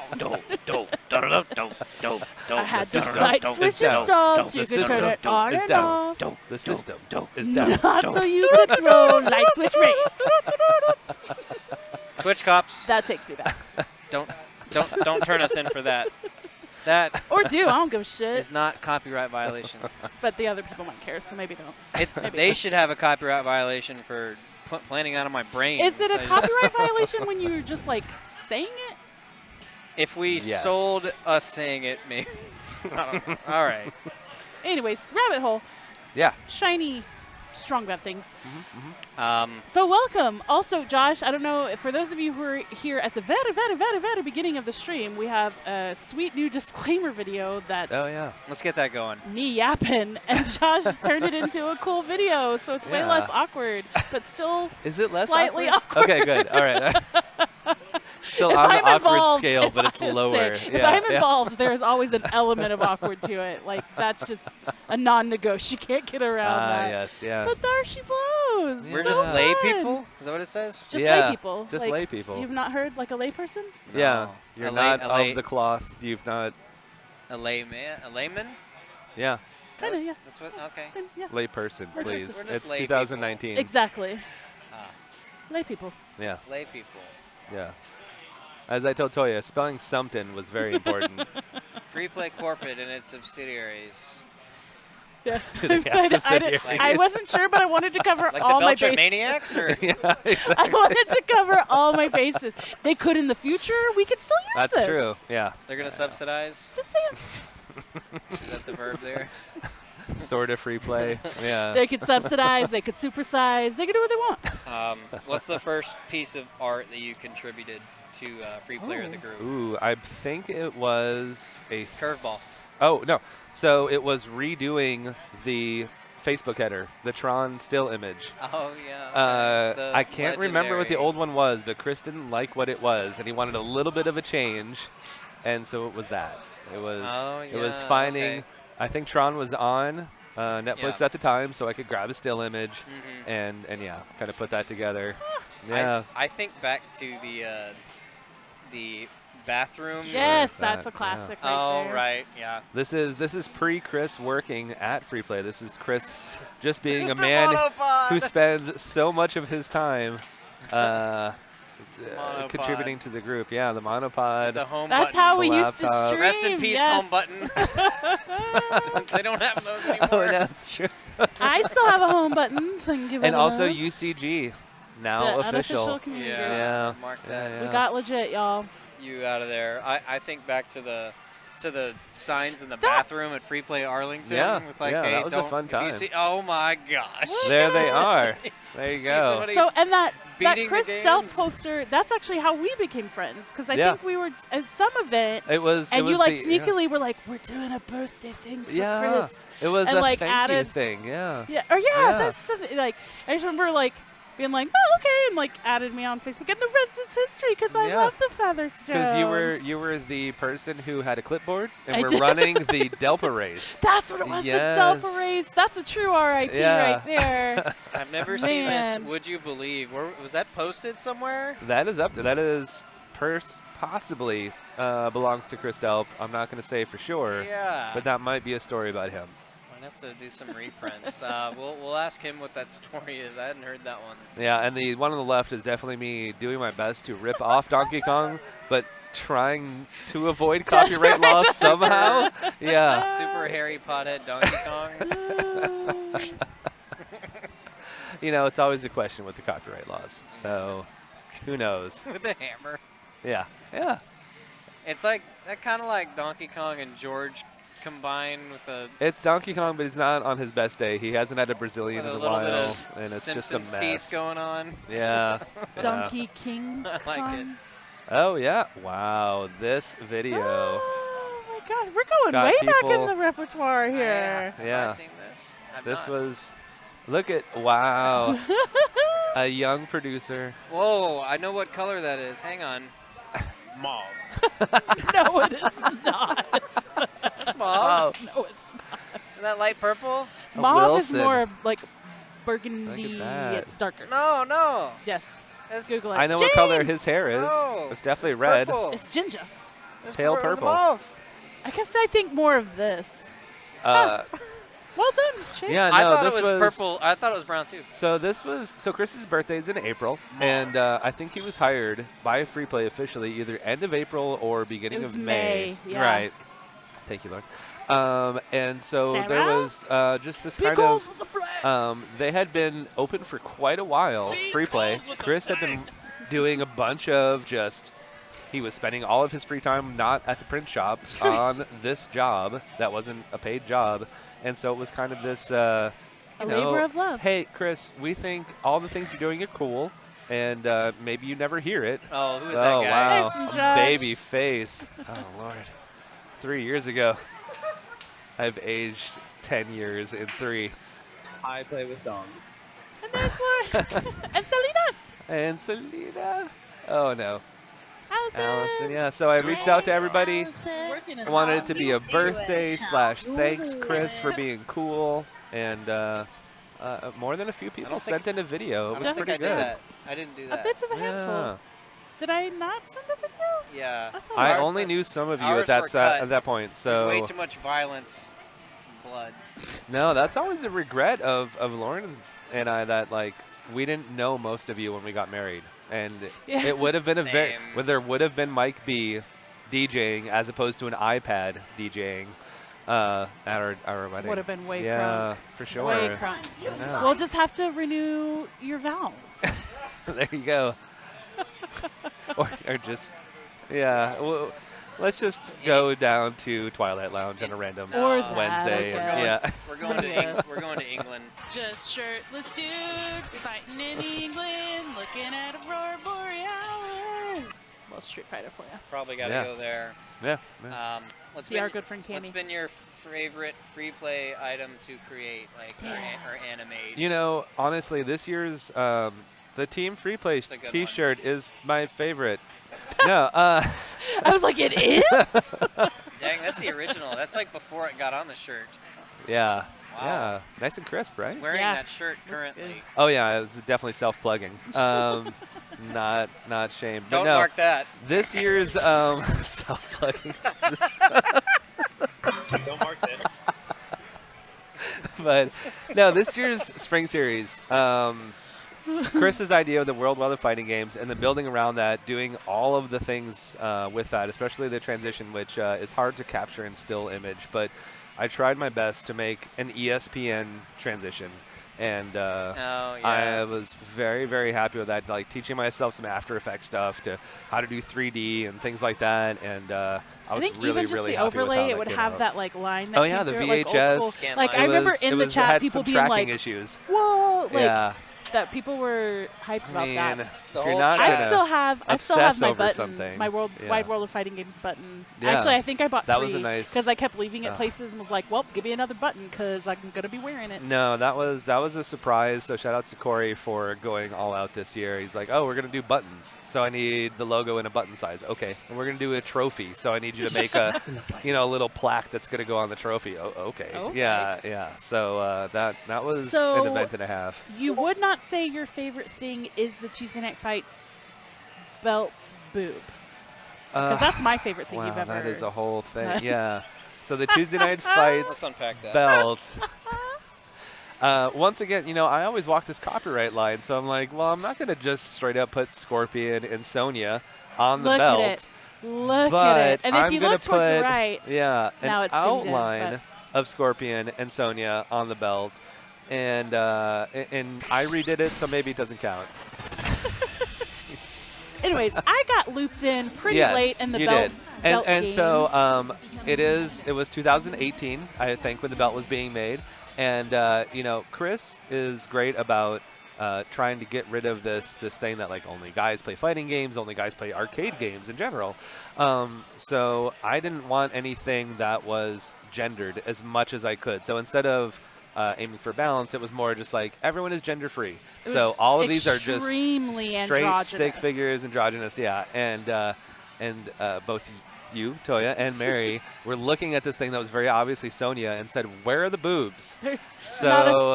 I had the slight switch down. installed so you The could turn it system on is and down. off. The system is down. Not so you could throw light switch raves. Twitch cops, That takes me back. don't turn us in for that. That Or do, I don't give a shit. is not copyright violation. But the other people might care, so maybe don't. Maybe They not. should have a copyright violation for planting that on my brain. Is it a I just- copyright violation when you're just like saying it? If we Yes. sold us saying it, maybe. I don't know. All right. Anyways, rabbit hole, Yeah. shiny, strong bad things. Um, So welcome. Also, Josh, I don't know, for those of you who are here at the very beginning of the stream, we have a sweet new disclaimer video that's Oh yeah. let's get that going. me yapping, and Josh turned it into a cool video, so it's way Yeah. less awkward, but still Is it less slightly awkward? awkward. Okay, good. All right. Still If on the I'm awkward involved, scale, if but it's I say- lower. If Yeah, I'm yeah. involved, there's always an element of awkward to it. Like, that's just a non-negotiable. You can't get around that. Yes, yeah. But there she blows. We're So just lay fun. people? Is that what it says? Just Yeah, lay people. just Like, lay people. You've not heard like a lay person? Yeah, No. you're A lay- not a lay- of the cloth. You've not. A layman? A layman? Yeah, Kinda, That's- yeah. That's what. Okay. Same, yeah. lay person, We're just- please. we're just It's lay 2019. Exactly. Ah, Lay people. Yeah, lay people. yeah. As I told Toya, spelling something was very important. Free Play Corporate and its subsidiaries. Yeah. To the cast of I, didn't- subsidiaries. I wasn't sure, but I wanted to cover Like all the my Belcher bases. Maniacs? Or yeah, I wanted to cover all my bases. They could in the future. We could still use that's this. true. Yeah, they're going to subsidize? Just saying. Is that the verb there? sort of free play. Yeah. They could subsidize. They could supersize. They could do what they want. What's the first piece of art that you contributed to Free Player of the Group? Ooh, I think it was a Curveball. Oh no, so it was redoing the Facebook header, the Tron still image. Oh, yeah. The I can't remember what the legendary- old one was, but Chris didn't like what it was, and he wanted a little bit of a change, and so it was that. It was Oh, it was yeah, finding. okay. I think Tron was on Netflix Yeah. at the time, so I could grab a still image, Mhm. and yeah, kind of put that together. Yeah. I think back to the bathroom. Yes, that, that's a yeah. classic right Oh, there. right. Yeah. This is pre-Chris working at Free Play. This is Chris just being a The man monopod. who spends so much of his time Monopod. contributing to the group. Yeah, the monopod. The home That's button. how we The used to laptop. stream. Rest in peace, yes. home button. They don't have those anymore. Oh, that's true. I still have a home button. Thank you very And also much. UCG, The now official. unofficial community Yeah. group. Yeah. Mark Yeah, that. yeah. We got legit, y'all. You out of there. I think back to the signs in the bathroom at Free Play Arlington. Yeah, With like, yeah, hey, that was a don't, fun if you time. see, oh my gosh. There they are. There you See go. somebody- So, and that beating the Chris Stelp games. poster, that's actually how we became friends. Because I Yeah. think we were at some event, It was. and it you was like the, sneakily were like, we're doing a birthday thing for Yeah. Chris. It was and, a like, thank you added- thing. Yeah. Yeah, or yeah, Yeah. that's something like I just remember like being like, oh, okay, and like added me on Facebook, and the rest is history because I Yeah. love the Featherstones. Because you were the person who had a clipboard and I were did. running the Delpa race. That's what it was, Yes. the Delpa race. That's a true RIP Yeah. right there. I've never seen this. Man. Would you believe? Was that posted somewhere? That is up to that is possibly belongs to Chris Delp. I'm not going to say for sure, Yeah. but that might be a story about him. Might have to do some reprints. We'll ask him what that story is. I hadn't heard that one. Yeah, and the one on the left is definitely me doing my best to rip off Donkey Kong, but trying to avoid copyright laws somehow. Yeah. Super hairy pothead Donkey Kong. You know, it's always a question with the copyright laws. So, who knows? With a hammer. Yeah. Yeah. It's like that kind of like Donkey Kong and George combined with a It's Donkey Kong, but he's not on his best day. He hasn't had a Brazilian with in a a little while, bit and of it's Simpsons just a teeth mess. going on. Yeah. Donkey King. I like it. Oh yeah! Wow, this video. Oh my gosh, we're going Got way back people- in the repertoire here. Have Yeah. I seen this? I've This not. was. Look at wow, a young producer. Whoa! I know what color that is. Hang on. Mauve. No, it is not. It's mauve. No, it's Isn't that light purple? A mauve is Wilson. more like burgundy. that. It's darker. No, no. Yes. It's, Google it. I know what color James! his hair is. No, It's definitely it's red. purple. It's ginger. It's pale it's purple. mauve. I guess I think more of this. Uh, Well done, Chase. yeah, I no, thought this it was purple. I thought it was brown too. So Chris's birthday's in April, and I think he was hired by Freeplay officially either end of April or beginning It was of May, yeah. Right. Thank you, Lord. And so there Sarah? was just this kind Pickles of. with the flags. They had been open for quite a while. Freeplay. Pickles with the Chris had been flags. doing a bunch of just. He was spending all of his free time not at the print shop on this job that wasn't a paid job, and so it was kind of this. A you know, labor of love. Hey, Chris, we think all the things you're doing are cool, and maybe you never hear it. Oh, who is Oh that guy? wow, There's Josh. baby face. Oh Lord, 3 years ago. I've aged 10 years in 3. I play with Dong. And there's Lord. And Salinas. And Selena. Oh no, Allison. Allison. Yeah. So I reached out to everybody. Working in I wanted it the to be a birthday / thanks, Chris, for being cool, and more than a few people don't think- sent in a video. It I was don't think I pretty did good. that. I didn't do A that. bit of a Yeah. handful. Did I not send a video? Yeah. thought I Our- only knew some of you ours at that were cut. at that point, There's so way too much violence, and blood. no, that's always a regret of Lauren's and I that like we didn't know most of you when we got married, and Yeah. it would have been a very Same. well, there would have been Mike B DJing as opposed to an iPad DJing at our wedding. Would have been way yeah, for sure. Way crunk. I know. We'll just have to renew your vows. There you go. or just yeah. Well, let's just go down to Twilight Lounge on a random Or that, Wednesday. I And, yeah. guess. We're going to we're going to England. It's just shirtless dudes fighting in England, looking at Aurora Borealis. Little Street Fighter for you. Probably got to Yeah. go there. Yeah. yeah. What's See our good friend What's Cammy. been your favorite free play item to create, like or animate? You know, honestly, this year's the Team Free Play a good T-shirt is my favorite. No, I was like, it is? Dang, that's the original. That's like before it got on the shirt. yeah, Wow. yeah, nice and crisp, right? He's wearing Yeah. that shirt Looks currently. Oh yeah, it was definitely self-plugging. Not shame. But Don't no, mark that. this year's self-plugging. Don't mark that. But no, this year's spring series, Chris's idea of the World Wildlife Fighting Games and the building around that, doing all of the things with that, especially the transition, which is hard to capture in still image. But I tried my best to make an ESPN transition, and Oh yeah. I was very, very happy with that. Like teaching myself some After Effects stuff to how to do 3D and things like that, and I was think really, even just really the happy with how overlay, that it would came have out. that like line that Oh came yeah, the through, like, old VHS. school. Scan Like line. I remember It in the was- chat had people some being tracking like, issues. whoa, like Yeah. that people were hyped about that. The if you're whole not chat. gonna I still have obsess my over button, something. my Yeah. Wide World of Fighting Games button. Yeah. Actually, I think I bought That 3 was a nice- because I kept leaving at places and was like, well, give me another button because I'm gonna be wearing it. No, that was a surprise. So shout out to Corey for going all out this year. He's like, oh, we're gonna do buttons, so I need the logo in a button size. Okay, and we're gonna do a trophy, so I need you to make a, a little plaque that's gonna go on the trophy. Oh, okay. Okay. Yeah. So that was So- an event and a half. You would not say your favorite thing is the Tuesday Night Fights belt boob. Because that's my favorite thing Wow, you've ever that is a whole thing. done. Yeah. So the Tuesday Night Fights Let's unpack that. belt. Once again, I always walk this copyright line, so I'm like, well, I'm not going to just straight up put Scorpion and Sonya on the Look belt. at it. Look but at it. And if I'm you gonna look towards put, the right, an now it's zoomed in, outline of Scorpion and Sonya on the belt, and I redid it, so maybe it doesn't count. anyways, I got looped in pretty Yes, late in the you belt. did. belt And game. so it was 2018, I think, when the belt was being made. And, Chris is great about trying to get rid of this thing that, like, only guys play fighting games, only guys play arcade games in general. So I didn't want anything that was gendered as much as I could. So instead of aiming for balance, it was more just like everyone is gender-free. It So was all of these are just extremely straight androgynous. stick figures, androgynous, yeah. And both you, Toya, and Mary were looking at this thing that was very obviously Sonya and said, where are the boobs? There's So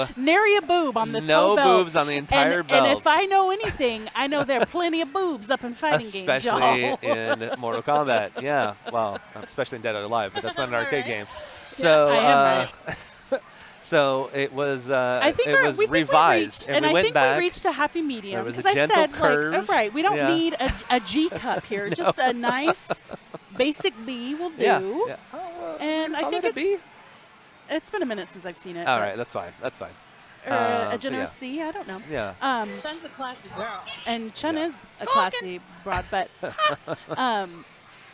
not nary a boob on this no whole belt. boobs on the entire and, belt. And if I know anything, I know there are plenty of boobs up in fighting games, Especially y'all. in Mortal Kombat. Yeah, well, especially in Dead or Alive, but that's not an arcade Right. game. So, I am right. so it was I think it was we think revised, we reached, and we went think back. we reached a happy medium. There was a 'cause I gentle said, curve. like, right, we don't Yeah. need a G cup here. Just a nice basic B will do. Yeah. And I Call think it a B. it's been a minute since I've seen it. All but- right, that's fine. That's fine. Or a but generous yeah. C, I don't know. Yeah. Chun's a classic girl. And Chun is a classy broad, but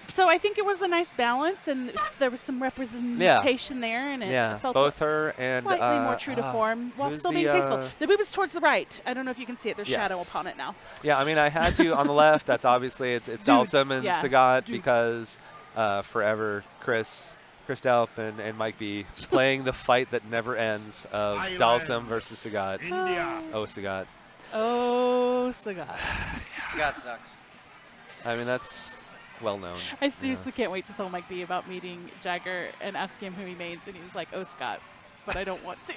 so I think it was a nice balance, and there was some representation there, and it Yeah, felt both her and slightly more true to form while who's still the, being tasteful. The boob is towards the right. I don't know if you can see it. There's shadow Yes. upon it now. Yeah, I mean, I had to on the left. That's obviously it's Dudes, Dalsum and yeah, Sagat dudes. because forever Chris Delp and Mike B playing the fight that never ends of Dalsum versus Sagat. Oh, Sagat. Oh, Sagat. Scott sucks. I mean, that's well known. I seriously can't wait to tell Mike B about meeting Jagger and asking him who he mains, and he was like, "Oh, Scott," but I don't want to.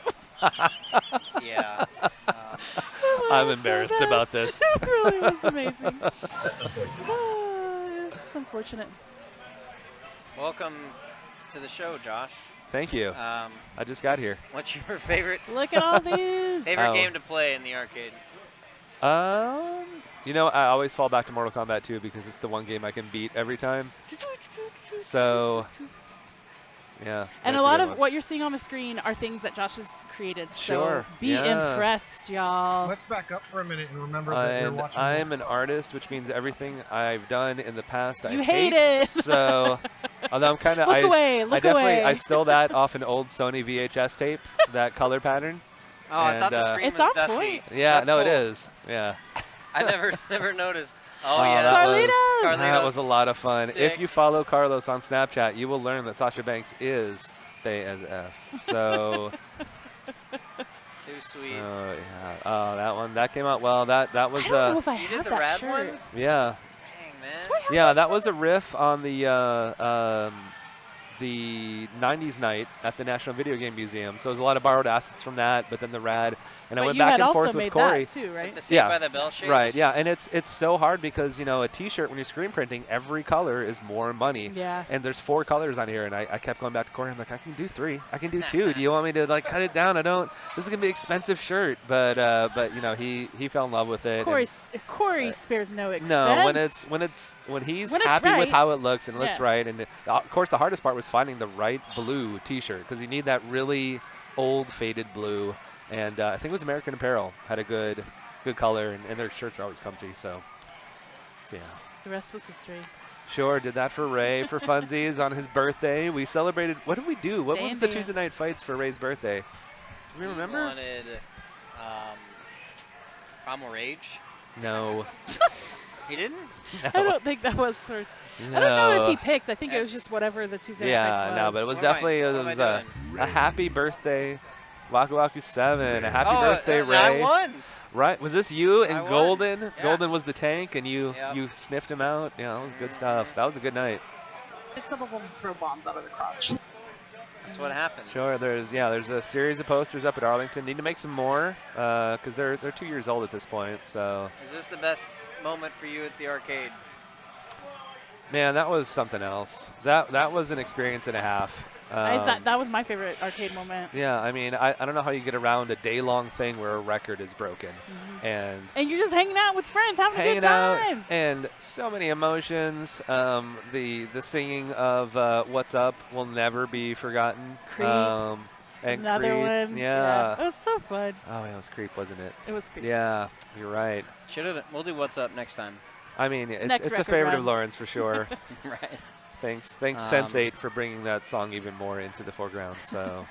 Yeah. I'm embarrassed about this. It really was amazing. It's unfortunate. Welcome to the show, Josh. Thank you. I just got here. What's your favorite Look at all these. favorite Oh. game to play in the arcade? I always fall back to Mortal Kombat 2 because it's the one game I can beat every time. So, yeah. And a that's lot good of one. what you're seeing on the screen are things that Josh has created. Sure, So be yeah. impressed, y'all. Let's back up for a minute and remember that you're And watching. I'm an artist, which means everything I've done in the past I You hate it. So, although I'm kind of, Look away, I look definitely away. I stole that off an old Sony VHS tape, that color pattern. Oh, I thought And, the screen It's was on dusty. point. Yeah, That's no, cool. it is. Yeah. I never noticed. Oh, Oh, yeah. that Carlitos! was a lot of fun. If stick. you follow Carlos on Snapchat, you will learn that Sasha Banks is Bay as F. So, Too sweet. yeah. Oh, that one that came out well. That was I don't know if I You did have the that rad shirt. one? yeah. Dang, man. Yeah, that was a riff on the 90s night at the National Video Game Museum. So there's a lot of borrowed assets from that, but then the rad. And I But went you back had and also forth with made Corey. that too, right? The Saved Yeah. by the Bell shapes? Right, yeah, and it's so hard because, a T-shirt, when you're screen printing, every color is more money. Yeah. And there's 4 colors on here, and I kept going back to Corey. I'm like, I can do 3. I can do 2. Do you want me to, like, cut it down? I don't. This is going to be an expensive shirt. But he fell in love with it. and- Corey spares no expense. No, when he's When it's happy with right. how it looks and it looks Yeah. right, and of course the hardest part was finding the right blue T-shirt because you need that really old faded blue, and I think it was American Apparel had a good color, and their shirts are always comfy. So yeah, The rest was history. sure did that for Ray for funsies on his birthday. We celebrated. What did we do? What was the Dandy. Tuesday night fights for Ray's birthday? Do we remember? He wanted Primal Rage? No. He didn't? I don't think that was first. I don't know if No. he picked. I think it was just whatever the Tuesday Night Yeah, Fights no, was. but it was What am I- definitely what am I a happy birthday, Waku Waku 7. A happy Oh, birthday, and I Ray. won. Right? Was this you and I won. Golden? Yeah. Golden was the tank, and you Yep. you sniffed him out. Yeah, that was good stuff. That was a good night. Some of them throw bombs out of the crotch. That's what happened. Sure. There's a series of posters up at Arlington. Need to make some more because they're 2 years old at this point. So Is this the best moment for you at the arcade? man, that was something else. That was an experience and a half. That was my favorite arcade moment. Yeah, I mean, I don't know how you get around a day-long thing where a record is broken, and you're just hanging out with friends, having a hanging good time. out, and so many emotions. The singing of "What's Up" will never be forgotten. Creep. And Another Creep, one. yeah. It was so fun. Oh, yeah, it was Creep, wasn't it? It was Creep. Yeah, you're right. We'll do What's Up next time. I mean, Next it's a record favorite run. of Lauren's for sure. Right. Thanks, Sense8 for bringing that song even more into the foreground. So,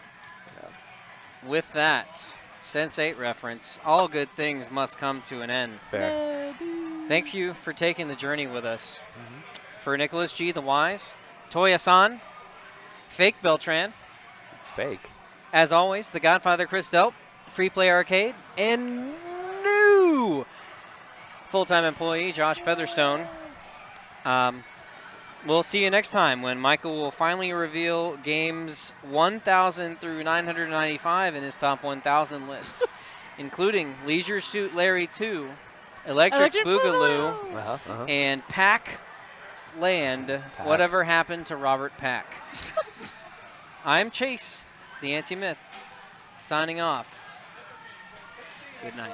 With that Sense8 reference, all good things must come to an end. fair. Thank you for taking the journey with us. For Nicholas G. the Wise, Toya-san, Fake Beltran, Fake. as always, the Godfather Chris Delp, Free Play Arcade, and new full-time employee Josh Featherstone. We'll see you next time when Michael will finally reveal games 1,000 through 995 in his top 1,000 list, including Leisure Suit Larry 2, Electric Boogaloo, and Pac Land, Whatever Happened to Robert Pack. I'm Chase, the Anti-Myth, signing off. Good night.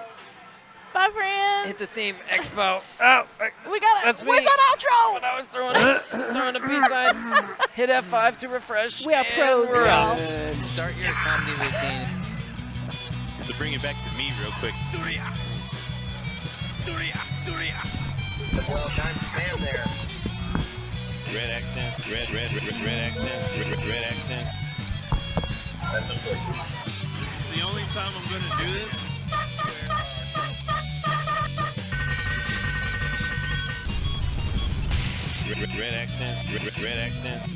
Bye, friends. Hit the theme, Expo. Oh, We got it. that's me. Where's that outro? When I was throwing a peace sign, hit F5 to refresh. We are and pros, we're y'all. out. Start your comedy routine. To bring it back to me real quick. Some well-timed spam there. Red accents, red accents, red accents. The only time I'm going to do this. Red accents, red accents.